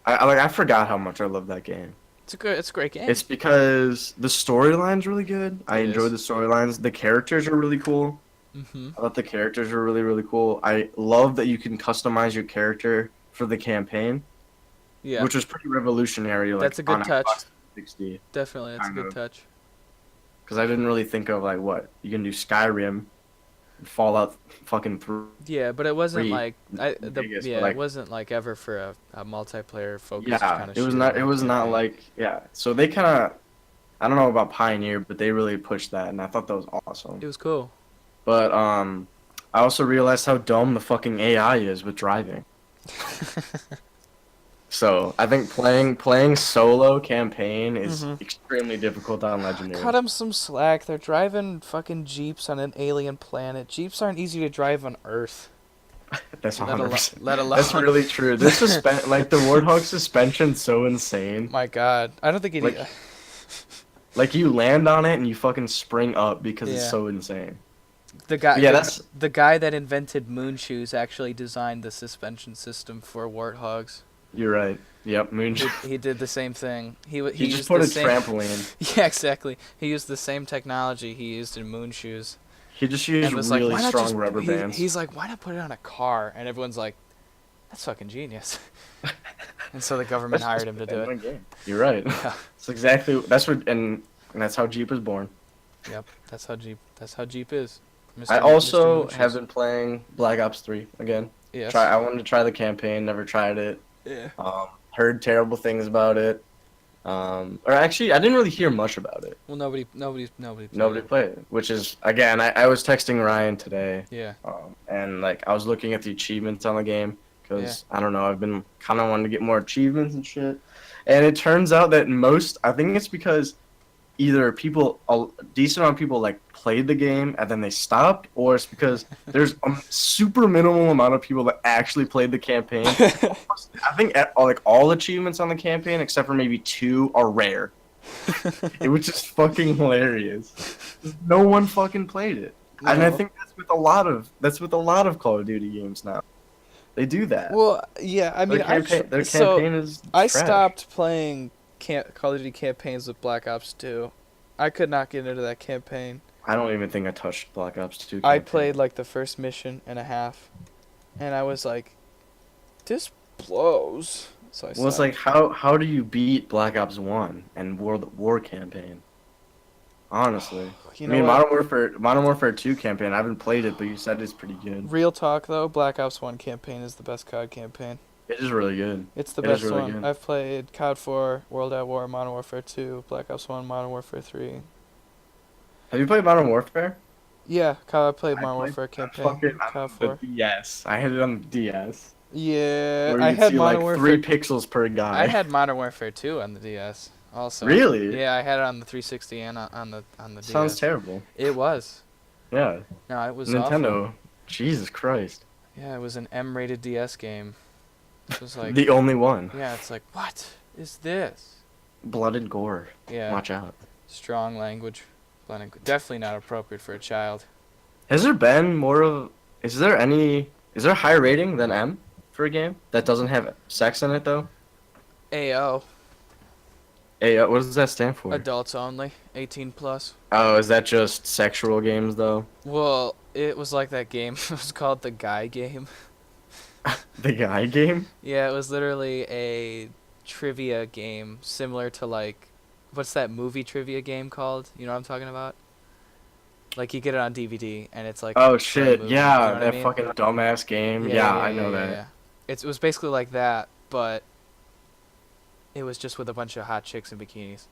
I forgot how much I love that game. It's a great game. It's because the storyline's really good. I It enjoy is. the storylines. The characters are really cool. Mhm. I thought the characters were really, really cool. I love that you can customize your character for the campaign, Yeah. which was pretty revolutionary, like That's a on good touch. Xbox 360, Definitely, that's a kind good of. touch. Because I didn't really think of like what you can do Skyrim, Fallout, fucking Yeah, but it wasn't 3, like the biggest, but it like wasn't like ever for a multiplayer focused yeah, kind of it was shooter not. It like was not campaign. like yeah. So they kind of I don't know about Pioneer, but they really pushed that, and I thought that was awesome. It was cool. But I also realized how dumb the fucking AI is with driving. So I think playing solo campaign is Mhm. extremely difficult on Legendary. Cut them some slack. They're driving fucking Jeeps on an alien planet. Jeeps aren't easy to drive on Earth. That's Let alone 100%. let alone That's really true. This like the Warthog suspension's so insane. My God. I don't think Like like you land on it and you fucking spring up because it's Yeah. so insane. the guy Yeah, that's the guy that invented moon shoes actually designed the suspension system for warthogs. you're right. Yep, Moon. He did the same thing. He just used put the a same trampoline. Yeah, exactly. He used the same technology he used in moon shoes. He just used And was like, really why not strong just rubber bands. he's like, why not put it on a car? And everyone's like, that's fucking genius. And so the government That's hired him to do just it. game. You're right. Yeah. It's exactly that's what and that's how Jeep was born. Yep. That's how Jeep is. I Mr. also Moonshoes. have been playing Black Ops 3 again. Yes. I wanted to try the campaign, never tried it. Yeah. Heard terrible things about it. Or actually, I didn't really hear much about it. Well, nobody played Nobody it. played it, which is again, I was texting Ryan today, Yeah. and like I was looking at the achievements on the game because I don't know, I've been kind of wanting to get more achievements and shit, and it turns out that I think it's because either a decent amount of people like played the game and then they stopped, or it's because there's a super minimal amount of people that actually played the campaign. I think like all achievements on the campaign except for maybe 2 are rare. It was just fucking hilarious. No one fucking played it. And I No. think that's with a lot of Call of Duty games now. They do that. Well, yeah, I Their mean, campaign their so campaign is I trash. stopped playing Call of Duty campaigns with Black Ops 2. I could not get into that campaign. I don't even think I touched Black Ops 2 I campaign. played like the first mission and a half, and I was like, this blows. So I Well, it's stopped. like how do you beat Black Ops 1 and World at War campaign? Honestly. You I know mean, what? Modern Warfare 2 campaign, I haven't played it, but you said it's pretty good. Real talk though, Black Ops 1 campaign is the best COD campaign. It is really good. It's the It is best really one. good. I've played COD 4, World at War, Modern Warfare 2, Black Ops 1, Modern Warfare 3. Have you played Modern Warfare? Yeah, I played I Modern played Warfare that campaign, fucking COD on the 4. DS. I had it on the DS. Yeah, Where I you could had see Modern like three Warfare. pixels per I guy. had Modern Warfare 2 on the DS also. Really? Yeah, I had it on the 360 and on the Sounds DS. terrible. It was. Yeah. No, it was awful. Nintendo. Jesus Christ. Yeah, it was an M-rated DS game. It was like, The only one. yeah, it's like, what is this? Blood and gore. Yeah, Watch out. strong language. Definitely not appropriate for a child. Has there been more of? Is there any? Is there a higher rating than M for a game that doesn't have sex in it though? AO, Hey, what does that stand for? adults only, 18 plus. Oh, is that just sexual games though? Well, it was like that game. It was called the Guy Game. The guy game? Yeah, it was literally a trivia game similar to like, what's that movie trivia game called? You know what I'm talking about? Like you get it on DVD and it's like Oh for a shit! movie. You know Yeah, what I that mean? fucking dumbass game. Yeah, Yeah, yeah, yeah, I yeah, know yeah, that. yeah. It was basically like that, but it was just with a bunch of hot chicks in bikinis.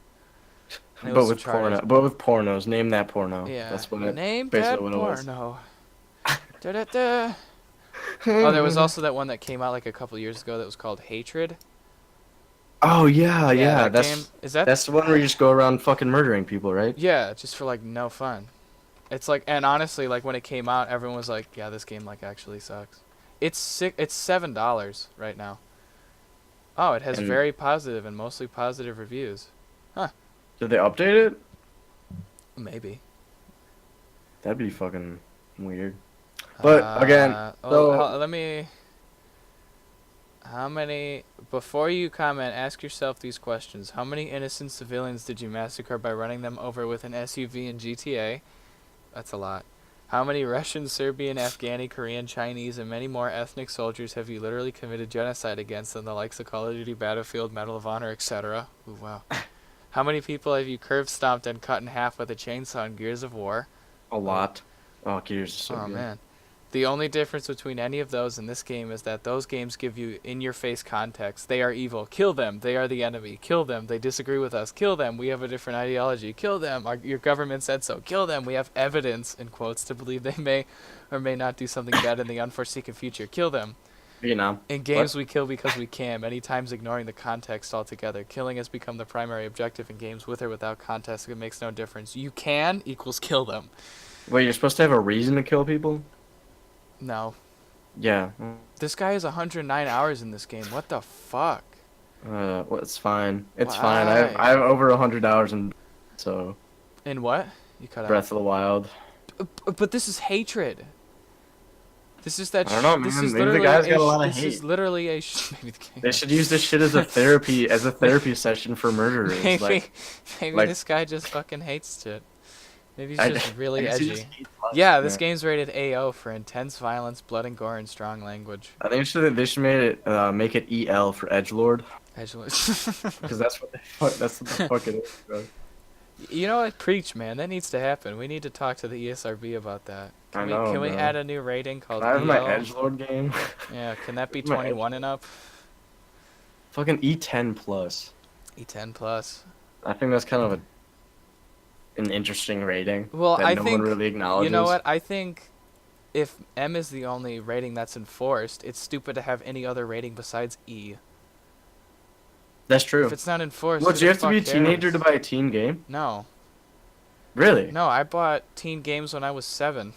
And it But was with retarded. porno. But with pornos. Name that porno. Yeah. That's what it. Name Basically that what it was. porno. Da-da-da. Oh, there was also that one that came out like a couple years ago that was called Hatred. Oh yeah, Yeah, yeah. that game. Is that? That's the one where you just go around fucking murdering people, right? Yeah, just for like no fun. It's like, and honestly, like when it came out, everyone was like, "Yeah, this game like actually sucks." It's sick. It's $7 right now. Oh, it has And very positive and mostly positive reviews. Huh? did they update it? Maybe. That'd be fucking weird. But again, so Let me. How many? Before you comment, ask yourself these questions: how many innocent civilians did you massacre by running them over with an SUV in GTA? That's a lot. How many Russian, Serbian, Afghani, Korean, Chinese, and many more ethnic soldiers have you literally committed genocide against in the likes of Call of Duty, Battlefield, Medal of Honor, etc.? Ooh, wow. How many people have you curb stomped and cut in half with a chainsaw in Gears of War? a lot. Oh, Gears is so Oh good. man. The only difference between any of those in this game is that those games give you in-your-face context. They are evil. Kill them. They are the enemy. Kill them. They disagree with us. Kill them. We have a different ideology. Kill them. Your government said so. Kill them. We have evidence, in quotes, to believe they may or may not do something bad in the unforeseen future. Kill them. Vietnam. In games, we kill because we can, many times ignoring the context altogether. Killing has become the primary objective in games with or without context. It makes no difference. You can equals kill them. Wait, you're supposed to have a reason to kill people? No. Yeah. This guy has 109 hours in this game. What the fuck? Well, it's fine. It's fine. I have, Why? I have over 100 hours in, so In what? You cut Breath of the Wild. out. But this is hatred. This is that. I don't know, This man. is Maybe the literally guy's a got a lot of This is hate. literally a. Maybe the game. They should use this shit as a therapy session for murderers. Maybe, Like, maybe like- this guy just fucking hates shit. Maybe he's I- just really I guess he edgy. just hates lust, Yeah, this man. game's rated AO for intense violence, blood and gore, and strong language. I think they should make it EL for edgelord, Actually, because that's what the fuck it is, bro. you know what? Preach, man. That needs to happen. We need to talk to the ESRB about that. I know, Can we bro. add a new rating called Can I have my EL? edgelord game? Yeah, can that be My 21 and up? Fucking E10 plus. E10 plus. I think that's kind of an interesting rating. Well, that I no think one really acknowledges. you know what? I think if M is the only rating that's enforced, it's stupid to have any other rating besides E. That's true. If it's not enforced, Well, who do you the have to be a fuck teenager cares? to buy a teen game? No, Really? no. I bought teen games when I was 7.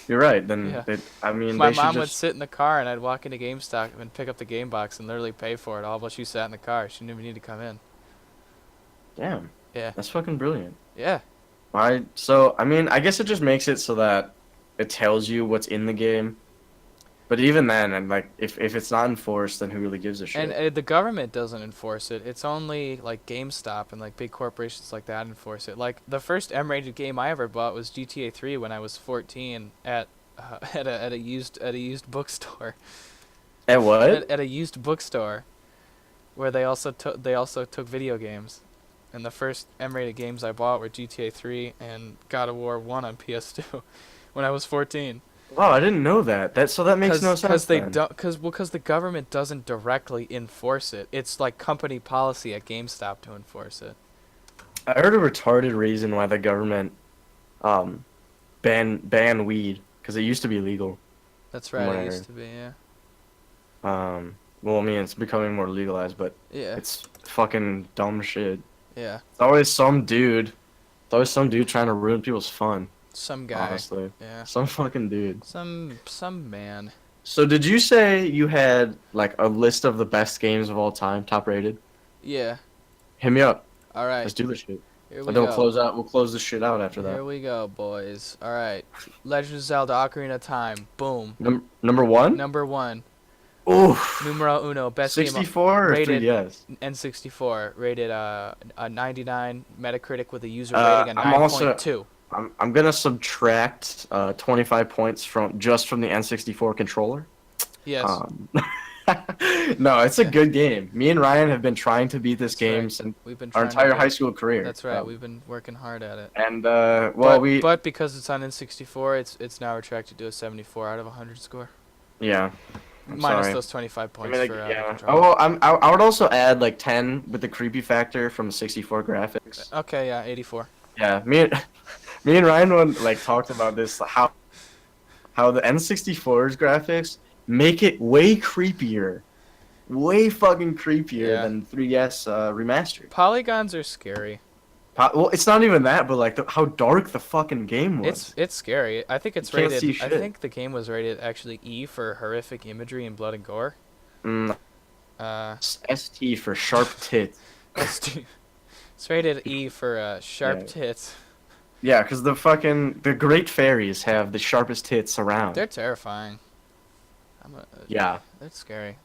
You're right. Then Yeah. I mean, My they should mom would just. sit in the car and I'd walk into GameStop and pick up the game box and literally pay for it all while she sat in the car. She didn't even need to come in. Damn. Yeah. That's fucking brilliant. Yeah. Why? So, I mean, I guess it just makes it so that it tells you what's in the game. But even then, and like, if it's not enforced, then who really gives a And shit? the government doesn't enforce it. It's only like GameStop and like big corporations like that enforce it. Like the first M-rated game I ever bought was GTA 3 when I was 14 at at a used bookstore. At what? At a used bookstore where they also took video games. And the first M-rated games I bought were GTA 3 and God of War 1 on PS2 when I was 14. Wow, I didn't know that. That makes no sense They then. don't because the government doesn't directly enforce it. It's like company policy at GameStop to enforce it. I heard a retarded reason why the government um ban weed because it used to be legal. That's From right. what It I used heard. to be, yeah. Well, I mean, it's becoming more legalized, but Yeah. it's fucking dumb shit. Yeah. It's always some dude. It's always some dude trying to ruin people's fun. Some guy. Honestly, Yeah. some fucking dude. Some man. So did you say you had like a list of the best games of all time, top rated? Yeah. Hit me up. All right. Let's do this shit. Here we And then go. we'll close this shit out after Here that. we go, boys. All right. Legend of Zelda: Ocarina of Time. Boom. Number one? Number 1. Oof. Numero uno. Best game 64 or rated 3DS? N64. Rated a 99 Metacritic with a user Uh, rating of I'm also 9.2. I'm gonna subtract 25 points from the N64 controller. Yes. No, it's a Yeah. good game. Me and Ryan have been trying to beat this That's game right. since We've been our trying to entire do high it. school career. That's right. We've been working hard at it. And well, But because it's on N64, it's now retracted to a 74 out of 100 score. yeah. I'm Minus sorry. those 25 I points mean, like, for yeah. the Oh, controller. well, I would also add like 10 with the creepy factor from the 64 graphics. Okay, yeah, 84. Yeah, me and Ryan like talked about this how the N64's graphics make it way creepier, way fucking creepier Yeah. than 3DS remastered. Polygons are scary. Well, it's not even that, but like how dark the fucking game was. It's scary. I think it's You can't rated. see I shit. think the game was rated actually E for horrific imagery and blood and gore. Mm, Uh, ST for sharp tits. it's rated E for sharp Yeah. tits. Yeah, because the great fairies have the sharpest tits around. They're terrifying. Yeah, That's scary.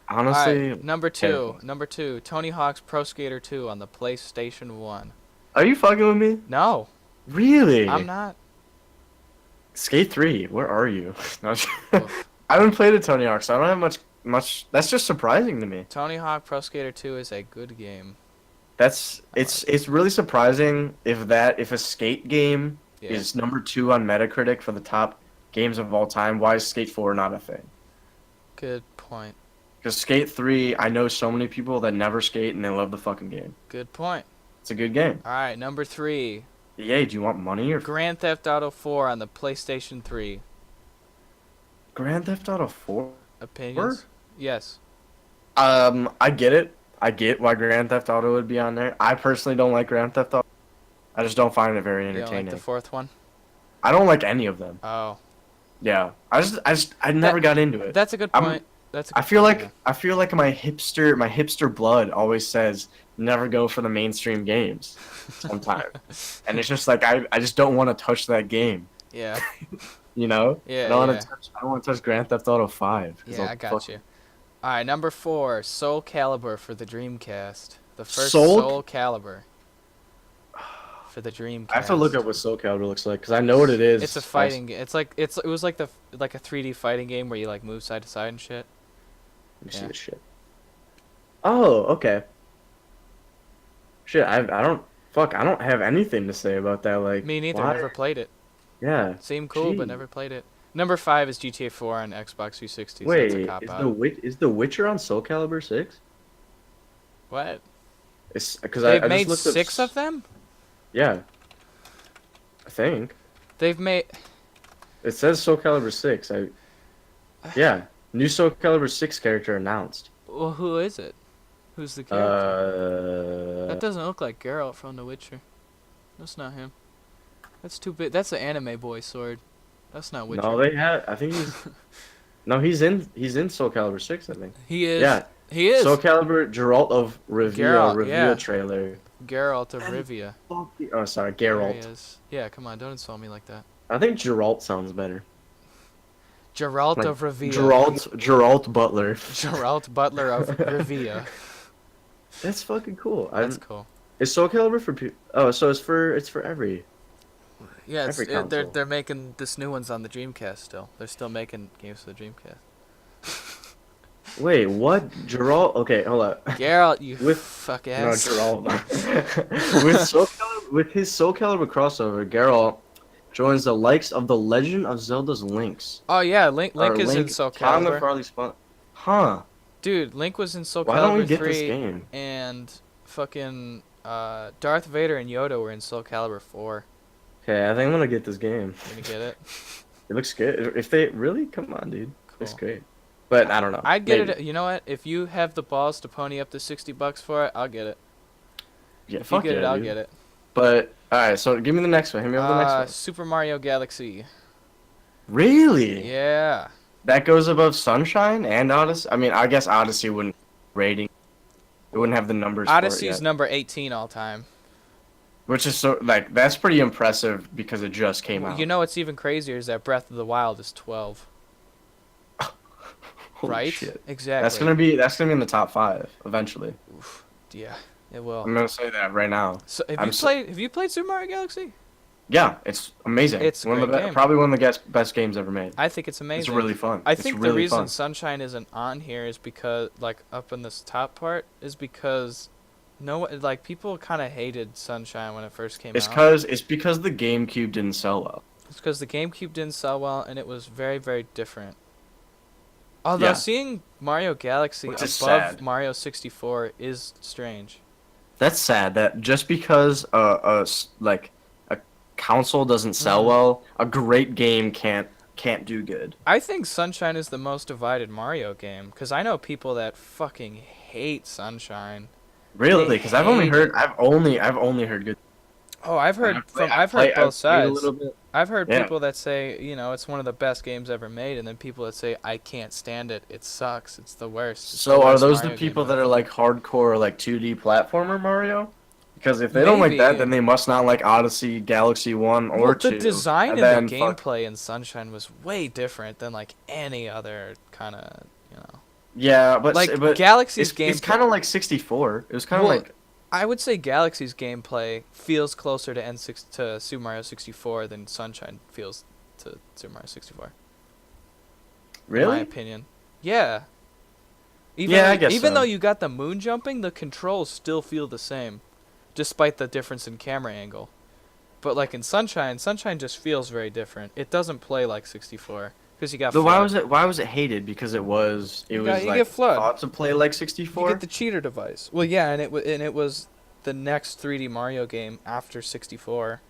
honestly. Alright, number terrifying. two, Tony Hawk's Pro Skater 2 on the PlayStation 1. Are you fucking with me? No, Really? I'm not. Skate 3, where are you? No, Oof. I haven't played a Tony Hawk, so I don't have much. That's just surprising to me. Tony Hawk Pro Skater 2 is a good game. It's really surprising if a skate game Yeah. is number 2 on Metacritic for the top games of all time. Why is Skate 4 not a thing? Good point. Because Skate 3, I know so many people that never skate and they love the fucking game. Good point. It's a good game. Alright, number 3, Yay, do you want money or Grand Theft Auto 4 on the PlayStation 3. Grand Theft Auto 4? Opinions? Yes. I get it. I get why Grand Theft Auto would be on there. I personally don't like Grand Theft Auto. I just don't find it very You don't entertaining. like the fourth one? I don't like any of them. Oh. Yeah. I never got into it. That's a good I'm- point. That's a I good feel point, like I feel like my hipster blood always says never go for the mainstream games sometimes. And it's just like I just don't want to touch that game, yeah. you know? Yeah, I don't yeah. want to touch Grand Theft Auto 5. 'cause Yeah, I'll I got fuck- you. Alright, number 4, Soul Calibur for the Dreamcast. The first Soul- Soul Calibur for the Dreamcast. I have to look up what Soul Calibur looks like cuz I know what it is. It's a fighting game. It was like a 3D fighting game where you like move side to side and shit. Let me see Yeah. this shit. Oh, okay. Shit, I don't have anything to say about that. Like, Me neither. why? Never played it. Yeah. Seemed cool, but Gee. never played it. Number 5 is GTA 4 on Xbox 360. So Wait, that's a cop is out. is the Witcher on Soul Calibur 6? What? It's because They've I made just looked up 6 of them? Yeah. I think They've made. it says Soul Calibur 6. Yeah, new Soul Calibur 6 character announced. Well, who is it? Who's the character? That doesn't look like Geralt from The Witcher. That's not him. That's too big. That's an anime boy sword. That's not Witcher. No, they had. I think he's. No, he's in Soul Calibur 6. I think. He is. Yeah. He is. Soul Calibur Geralt of Geralt, Rivia yeah. trailer. Geralt of That is Rivia. Oh, sorry, There he Geralt. is. Yeah, come on, don't insult me like that. I think Geralt sounds better. Geralt Like of Rivia. Geralt Butler. Geralt Butler of Rivia. That's fucking cool. That's cool. Is Soul Calibur for Oh, so it's for Yeah, every they're console. making this new one's on the Dreamcast still. They're still making games for the Dreamcast. Wait, what? Geralt? Okay, hold up. Geralt, you With fuck No, ass. Geralt. With his Soul Calibur crossover, Geralt joins the likes of the Legend of Zelda's Links. Oh yeah, Or Link is in Soul Tonga Calibur. Farley Spawn. Huh. Dude, Link was in Soul Why don't we Calibur get this 3 game? and fucking Darth Vader and Yoda were in Soul Calibur 4. Okay, I think I'm gonna get this game. You gonna get it? It looks good. If they really come on, dude, it's Cool. great. But I don't know. I'd get Maybe. it. You know what? If you have the balls to pony up the $60 for it, I'll get it. Yeah, If you fuck get it, yeah, I'll dude. get it. But all right, so give me the next one. Hit me up with the next one. Super Mario Galaxy. Really? Yeah. That goes above Sunshine and Odyssey. I mean, I guess Odyssey wouldn't rating. It wouldn't have the numbers for it Odyssey's yet. number 18 all time. Which is so like that's pretty impressive because it just came out. You know what's even crazier is that Breath of the Wild is 12. Holy Right? shit. Exactly. That's gonna be in the top 5 eventually. Oof. Yeah, it will. I'm gonna say that right now. So I'm have you played Super Mario Galaxy? Yeah, it's amazing. It's a one of great the game. probably one of the best games ever made. I think it's amazing. It's really fun. I It's think really the reason fun. Sunshine isn't on here is because, like, up in this top part, is because people kind of hated Sunshine when it first came out. It's because the GameCube didn't sell well. It's because the GameCube didn't sell well, and it was very, very different. Although Yeah. seeing Mario Galaxy Which above is sad. Mario 64 is strange. That's sad that just because like a console doesn't sell well, a great game can't do good. I think Sunshine is the most divided Mario game, because I know people that fucking hate Sunshine. Really, They because I've only hate heard I've only heard good. Oh, I've heard I've played both a sides. little bit. I've heard Yeah. people that say, it's one of the best games ever made, and then people that say, I can't stand it. It sucks. It's the worst. It's So the are worst those the Mario game people that ever." are like hardcore like 2D platformer Mario? Because if they don't like that, Maybe. then they must not like Odyssey, Galaxy 1 or Well, 2. the design and and the then fuck- gameplay in Sunshine was way different than like any other kind of, Yeah, but Galaxy's it's game. kind of like 64. It was kind of Well, like I would say Galaxy's gameplay feels closer to Super Mario 64 than Sunshine feels to Super Mario 64. In my really? opinion. Yeah. Even Yeah, I guess even so. though you got the moon jumping, the controls still feel the same, despite the difference in camera angle. But like in Sunshine just feels very different. It doesn't play like 64 because you got So FLUDD. why was it hated? Because it was You like get FLUDD. thought to play like You 64. get the cheater device. Well, yeah, and it was the next 3D Mario game after 64.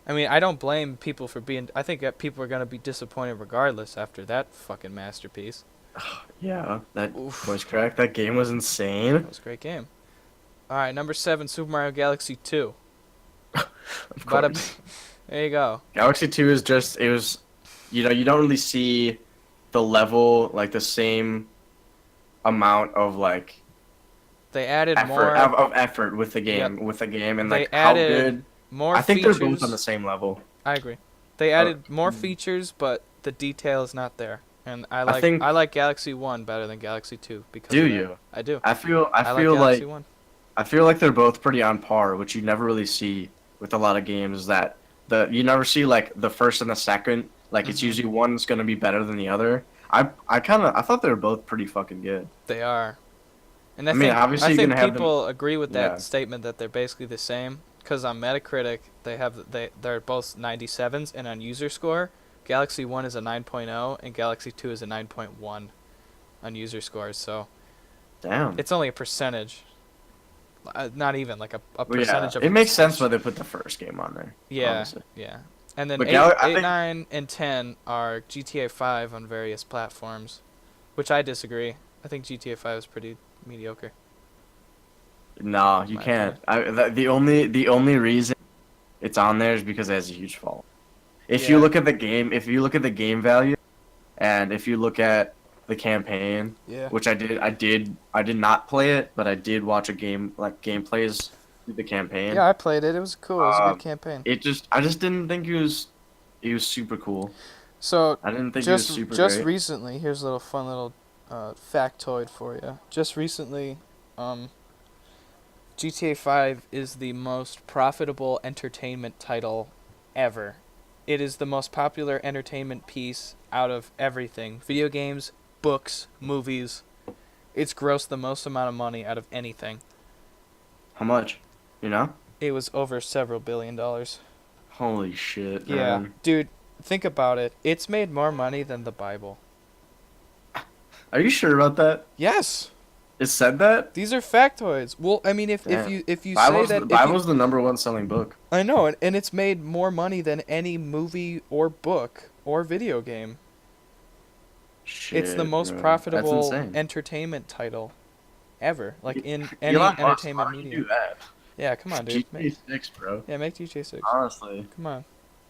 I mean, I don't blame people for being. I think that people are gonna be disappointed regardless after that fucking masterpiece. Yeah, that Oof. voice crack. That game was insane. That was a great game. All right, number 7, Super Mario Galaxy 2. Of Bada course. There you go. Galaxy 2 is just it was, you don't really see the level like the same amount of like They added effort more. of effort with the game and They like how added good. More I think features. they're both on the same level. I agree. They added more features, but the detail is not there. And I think- like Galaxy 1 better than Galaxy 2 because Do of that. you? I do. I feel I like Galaxy 1. I feel like they're both pretty on par, which you never really see with a lot of games. That you never see like the first and the second. Like it's Mhm. usually one's gonna be better than the other. I thought they were both pretty fucking good. They are. And I mean, think, obviously I you're think gonna have people agree with that Yeah. statement that they're basically the same. Because on Metacritic, they're both 97s, and on user score, Galaxy 1 is a 9.0 and Galaxy 2 is a 9.1 on user scores. So Damn. it's only a percentage. Not even like a Well, percentage yeah. of It makes sense why they put the first game on there. Yeah, honestly. yeah. And then But 8, I think- 9, and 10 are GTA 5 on various platforms, which I disagree. I think GTA 5 is pretty mediocre. No, you My can't. The only reason it's on there is because it has a huge fall. If you Yeah. look at the game, if you look at the game value, and if you look at the campaign, Yeah. which I did. I did not play it, but I did watch a game like gameplays through the campaign. Yeah, I played it. It was cool. It was a good Um, campaign. I just didn't think he was super cool. So, I didn't think he was just super just great. recently, here's a little fun little factoid for you. Just recently, GTA 5 is the most profitable entertainment title ever. It is the most popular entertainment piece out of everything. Video games, books, movies. It's grossed the most amount of money out of anything. How much? You know? It was over several $billion. Holy shit, Yeah, man. dude, think about it. It's made more money than the Bible. Are you sure about that? Yes. It said that? These are factoids. Well, I mean, if Damn. you say that if you Bible's the number one selling book. I know, and it's made more money than any movie or book or video game. Shit, It's the most bro. That's profitable insane. entertainment title ever, like in any Elon Musk, entertainment why don't you medium. do that? Yeah, come on, dude. GTA 6, bro. Yeah, make DJ 6. Honestly. Come on.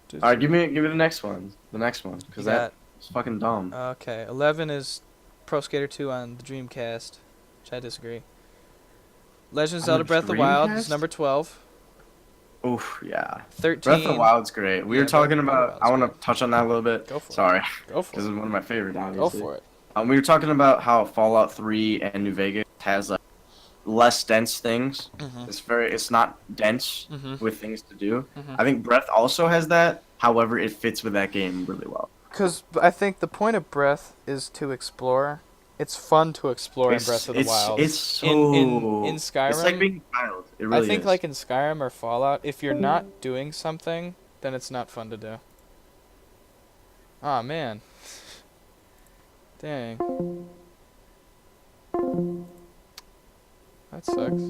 Just, All right, give me the next one. The next one, you because got that's fucking dumb. okay. 11 is Pro Skater 2 on the Dreamcast, which I disagree. Legend of On Zelda the Breath of the Wild is Dreamcast? number 12. Oof, yeah. 13. Breath of the Wild's great. We Yeah, were talking Breath of the about. Wild's I want great. to touch on that a little bit. Go for Sorry, it. Go for because it. it's one of my favorite, Go obviously. for it. We were talking about how Fallout 3 and New Vegas has like less dense things. Mhm. It's not dense Mhm. with things to do. Mhm. I think Breath also has that. However, it fits with that game really well. Because I think the point of Breath is to explore. It's fun to explore in Breath of the Wild. It's so in Skyrim, it's like being a child. It I really think is. like in Skyrim or Fallout, if you're not doing something, then it's not fun to do. Aw, man. Dang. That sucks.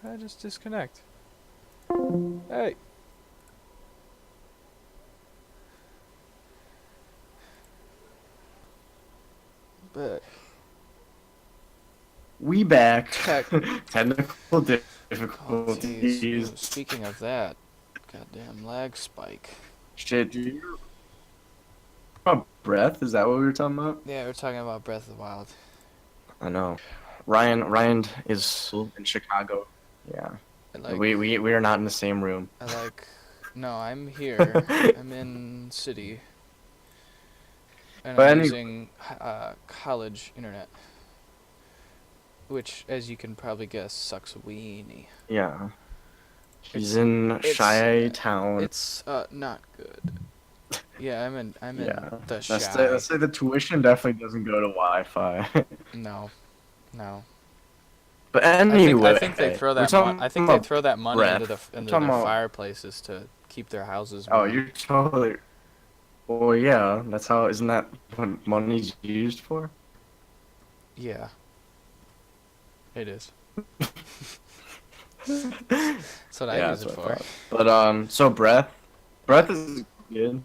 I just disconnect. Hey. But We back. Tech. Technical oh, jeez. difficulties. Speaking of that, goddamn lag spike. Shit, do you about Breath? Is that what we were talking about? Yeah, we're talking about Breath of the Wild. I know. Ryan is in Chicago. Yeah. I like. We are not in the same room. I like. No, I'm here. I'm in city. And But I'm any- using college internet, which, as you can probably guess, sucks a weenie. Yeah. He's in Shy Town. It's not good. Yeah, I'm in Yeah. the Shy. Let's say the tuition definitely doesn't go to Wi-Fi. No. But anyway, I think they throw we're that. talking I think they about throw that money Breath. into We're their talking about- fireplaces to keep their houses Oh, warm. you're totally. Well, yeah. That's how. Isn't that what money's used for? Yeah. It is. That's what I use it that's what for. I thought. But so Breath is good.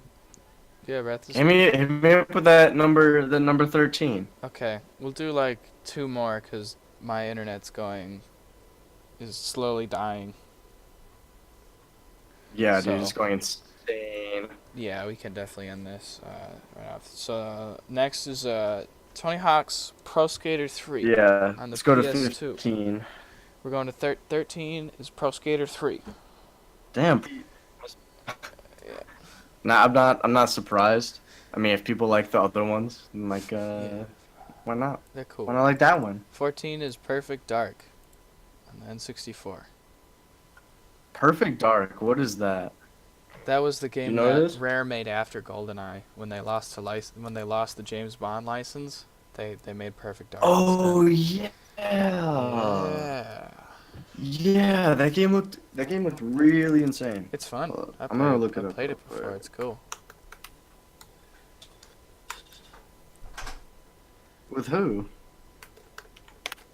Yeah, Breath is. Hit me up with that number, the number 13. Okay, we'll do like 2 more because my internet's is slowly dying. Yeah, dude, So- it's going insane. Yeah, we can definitely end this right off. So next is Tony Hawk's Pro Skater 3. Yeah, On the let's go to PS2. 15. We're going to 13 is Pro Skater 3. Damn. Yeah. Nah, I'm not surprised. I mean, if people like the other ones, then like, Yeah. why not? They're cool. Why not like that one? 14 is Perfect Dark on the N64. Perfect Dark. What is that? That was the game know that this? Rare made after GoldenEye when they lost the James Bond license. They made Perfect Dark. Oh instead. yeah. Yeah. Yeah, that game looked really insane. It's fun. I'm gonna look it I up played it real before. quick. It's cool. With who?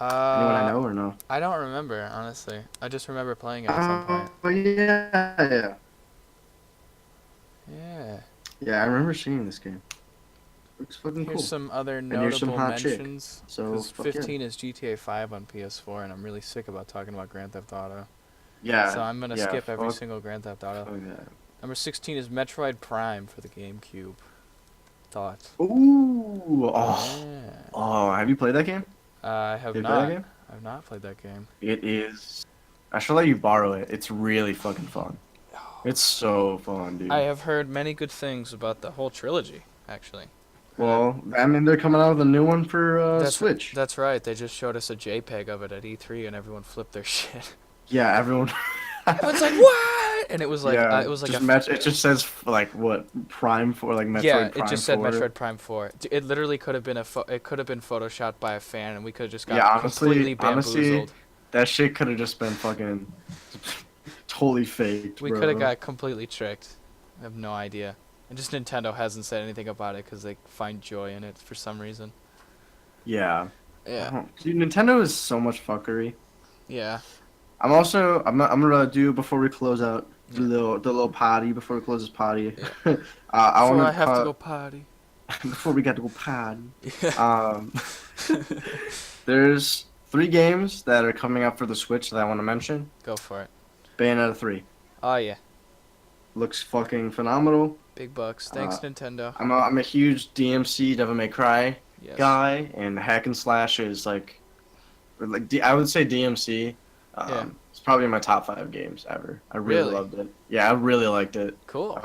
Anyone Uh, I know or no? I don't remember, honestly. I just remember playing it at some point. Oh yeah. Yeah. Yeah, I remember seeing this game. Looks fucking Here's cool. some other here's some notable hot chick. mentions. So, 'Cause fuck yeah. 15 is GTA 5 on PS4, and I'm really sick about talking about Grand Theft Auto. Yeah. So I'm gonna yeah, skip every fuck- single Grand Theft Auto. fuck that. Number 16 is Metroid Prime for the GameCube. Thoughts? Ooh, oh, Yeah. oh, have you played that game? I Have have you played that not. game? I've not played that game. It is. I should let you borrow it. It's really fucking fun. It's so fun, I dude. have heard many good things about the whole trilogy, actually. Heard that. Well, I mean, they're coming out with a new one for That's Switch. that's right. They just showed us a JPEG of it at E3, and everyone flipped their shit. Yeah, everyone. Everyone's like, "What?" And Yeah, it was like just a match. It just says like what Prime for, like yeah. Metroid It Prime just said 4. Metroid Prime 4. It literally could have been it could have been photoshopped by a fan, and we could have just Yeah, got completely honestly, bamboozled. that shit could have just been fucking totally faked, We could have bro. got completely tricked. I have no idea. And just Nintendo hasn't said anything about it because they find joy in it for some reason. Yeah. Yeah. Dude, Nintendo is so much fuckery. Yeah. I'm gonna do before we close out Yeah. the little potty before we close this potty. Yeah. I Before want I to have to go cut potty. before we got to go potty. Yeah. Um, there's 3 games that are coming up for the Switch that I want to mention. Go for it. Bayonetta 3 Oh yeah. looks fucking phenomenal. Big bucks. Uh, Thanks Nintendo. I'm a huge DMC Devil May Cry Yes. guy, and hack and slash is I would say DMC. Yeah. It's probably in my top 5 games ever. I really Really? loved it. Yeah, I really liked it. Cool.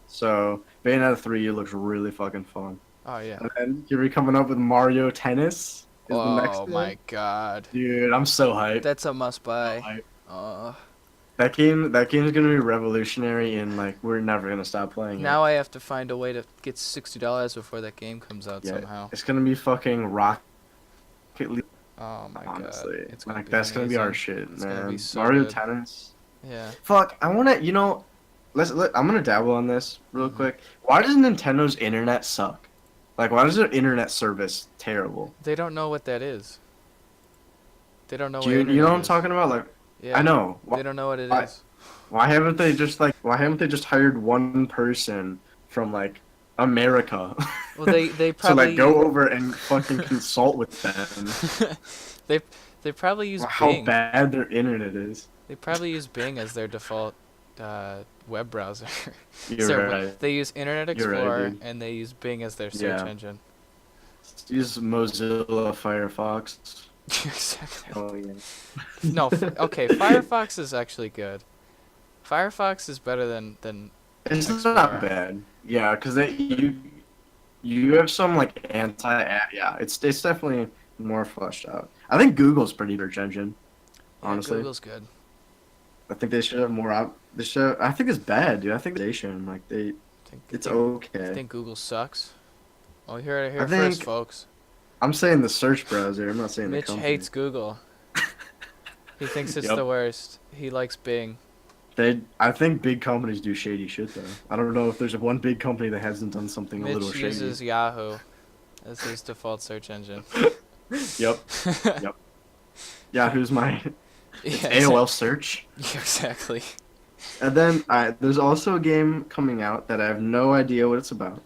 So Bayonetta 3 looks really fucking fun. Oh yeah. And then you're coming up with Mario Tennis is the next Oh one. my god. Dude, I'm so hyped. That's a must So buy. hyped. Uh, That game is gonna be revolutionary, and like we're never gonna stop playing it. now I have to find a way to get $60 before that game comes out Yeah, somehow. it's gonna be fucking Rocket League. Oh my Honestly, god. It's gonna like be that's gonna be our amazing. shit, It's gonna man. be so Mario good. Tennis. Yeah. Fuck, I wanna, I'm gonna dabble on this real Mhm. quick. Why does Nintendo's internet suck? Like, why is their internet service terrible? They don't know what that is. They don't know Do what you internet know what I'm is. talking about? Like, Yeah. I know. They don't know what it Why, is. why haven't they just hired one person from like America Well, they to like probably go over and fucking consult with them they they probably use on how Bing. bad their internet is? They probably use Bing as their default web browser. You're So right. they use Internet You're right, Explorer dude. and they use Bing as their search Yeah. engine. Use Mozilla Firefox. Exactly. Oh yeah. No, okay. Firefox is actually good. Firefox is better than It's Explorer. not bad. Yeah, because you have some like yeah. It's definitely more fleshed out. I think Google's pretty search engine. Yeah, Honestly, Google's good. I think they should have more out. They should. I think it's bad, dude. I think they should like they. It's okay. Think Google sucks? Oh, you heard it here I first, think folks. I'm saying the search browser. I'm not saying Mitch the company. hates Google. He thinks it's Yep. the worst. He likes Bing. I think big companies do shady shit though. I don't know if there's one big company that hasn't done something a little Mitch shady. uses Yahoo as his default search engine. Yep. Yep. Yeah, who's my Yeah, AOL search? Yeah, exactly. And then there's also a game coming out that I have no idea what it's about.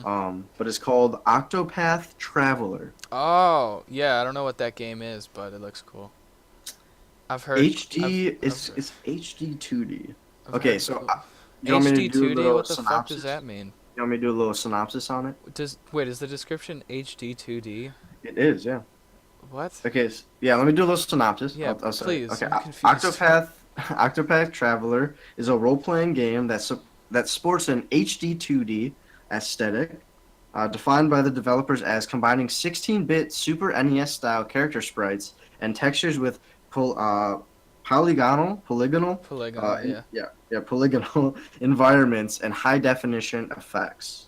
But it's called Octopath Traveler. Oh, yeah, I don't know what that game is, but it looks cool. I've heard HD. I've It's HD 2D. I've Okay, heard so cool. you want me to HD do a 2D, little what the fuck synopsis? does that mean? You want me to do a little synopsis on it? Wait, is the description HD 2D? It is, yeah. What? Okay, yeah. Let me do a little synopsis. Yeah, I'll say it. please, Okay, I'm confused. Octopath Traveler is a role-playing game that sports an HD 2D aesthetic, defined by the developers as combining 16-bit Super NES-style character sprites and textures with polygonal, Polygonal, yeah. polygonal environments and high-definition effects.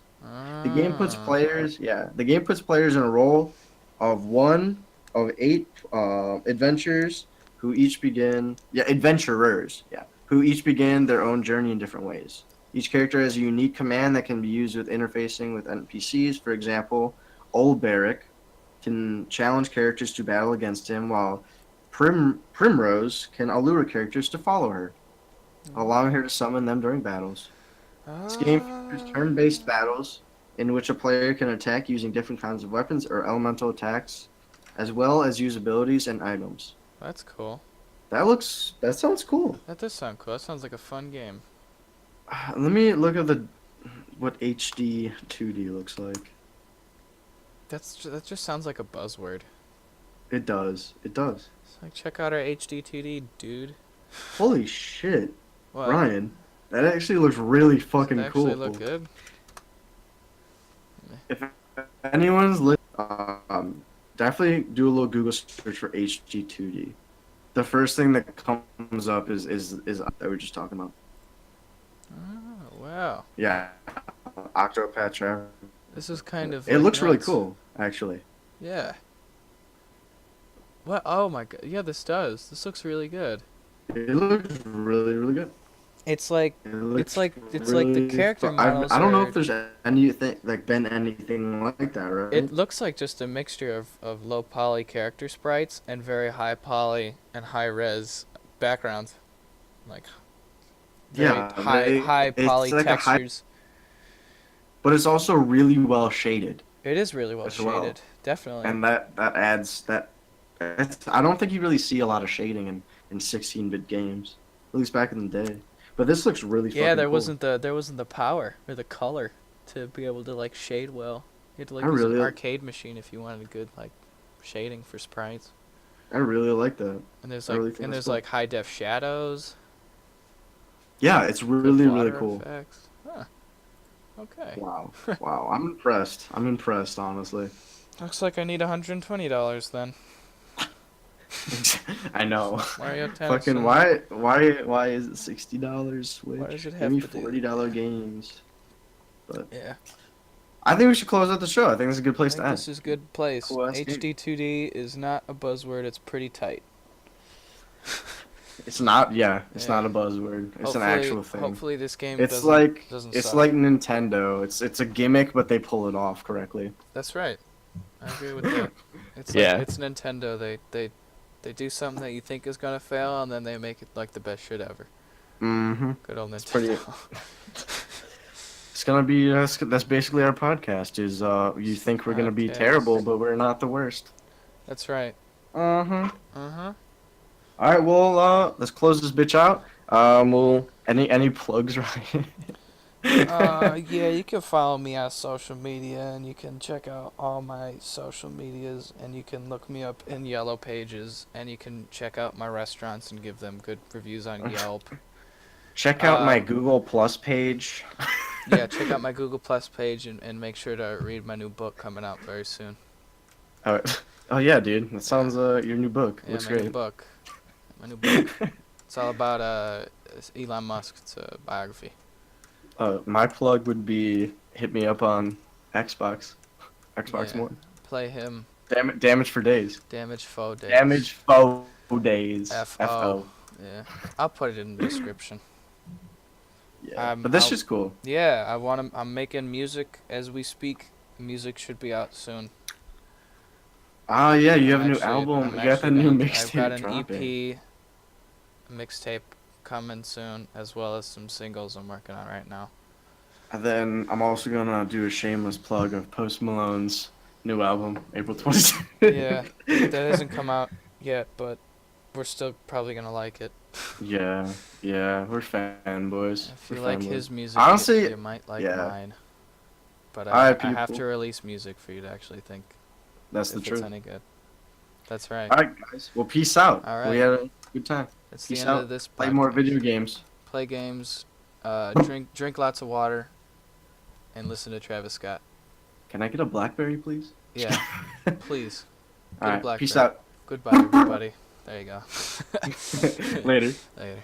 The game puts Ah. players in a role of one of 8 adventurers who each begin their own journey in different ways. Each character has a unique command that can be used with interfacing with NPCs. For example, Old Barrack can challenge characters to battle against him, while Primrose can allure characters to follow her, allowing her to summon them during battles. This game features turn-based battles in which a player can attack using different kinds of weapons or elemental attacks, as well as use abilities and items. That's cool. That sounds cool. That does sound cool. That sounds like a fun game. Let me look at the what HD 2D looks like. That just sounds like a buzzword. It does. It does. It's like, check out our HD 2D, dude. Holy shit, What? Ryan. That actually looks really Does it fucking actually cool. look good? If anyone's definitely do a little Google search for HD 2D. The first thing that comes up is that we are just talking about. Oh, wow. Yeah, Octopath Traveler. This is kind of It like looks really nuts. cool, actually. Yeah. What? Oh my god. Yeah, this does. This looks really good. It looks really, really good. It's like It looks it's like the character models I don't know are. if there's anything like been anything like that, right? It looks like just a mixture of low poly character sprites and very high poly and high res backgrounds, like very Yeah, high poly it's like a high, textures. but it's also really well shaded It is really well as well, shaded, definitely. and that adds that. I don't think you really see a lot of shading in 16-bit games, at least back in the day. But this looks really Yeah, fucking there cool. wasn't the power or the color to be able to like shade well. You had to like I use an really, arcade machine if you wanted good like shading for sprites. I really like that. And there's I like really think that's cool. like high def shadows. Yeah, it's Good really, really water cool. effects. Huh. Okay. Wow, wow, I'm impressed. I'm impressed, honestly. Looks like I need $120 then. I know. Mario Tennis. Fucking why is it $60? Switch. Why does it Give have me to do $40 games. But Yeah. I think we should close out the show. I think it's a good I place think to end. this is a good place. Cool ass game. HD2D is not a buzzword. It's pretty tight. It's not. Yeah, it's Yeah. not a buzzword. It's an actual thing. Hopefully this game It's doesn't like doesn't it's suck. like Nintendo. It's a gimmick, but they pull it off correctly. That's right. I agree with that. It's Yeah. like, it's Nintendo. They do something that you think is gonna fail, and then they make it like the best shit ever. Mm-hmm. Good old It's pretty- Nintendo. It's gonna be that's basically our podcast. Is you think we're gonna be Podcast. terrible, but we're not the worst. That's right. Uh-huh. Uh-huh. All right, well, let's close this bitch out. We'll any plugs, right? Yeah, you can follow me on social media, and you can check out all my social medias, and you can look me up in Yellow Pages, and you can check out my restaurants and give them good reviews on Yelp. Check out my Google Plus page. Yeah, check out my Google Plus page, and make sure to read my new book coming out very soon. Oh yeah, dude. That sounds your new book. Yeah, Looks my great. new book. My new book. It's all about Elon Musk. It's a biography. My plug would be hit me up on Xbox. Xbox Yeah. One. Play him. Damage for days. DamageFoDays. DamageFoDays. F-O. Yeah, I'll put it in the description. Yeah. But this is cool. Yeah, I'm making music as we speak. Music should be out soon. Ah, yeah, you have a new Actually- album. I'm You got that actually new gonna- mixtape I've got an dropping. EP, mixtape coming soon, as well as some singles I'm working on right now. And then I'm also gonna do a shameless plug of Post Malone's new album, April 22nd. Yeah, that hasn't come out yet, but we're still probably gonna like it. Yeah, we're fanboys. If you We're like fanboys. his music, Honestly, you might like yeah. mine. But Alright, I have people. to release music for you to actually think That's the if it's truth. any good. That's right. All right, guys. Well, peace out. All right. We had a good time. It's the Peace end out. of this. Play more podcast. video games. Play games. Drink lots of water, and listen to Travis Scott. Can I get a BlackBerry, please? Yeah, please. All Get a right. Peace BlackBerry. out. Goodbye, everybody. There you go. Later. Later.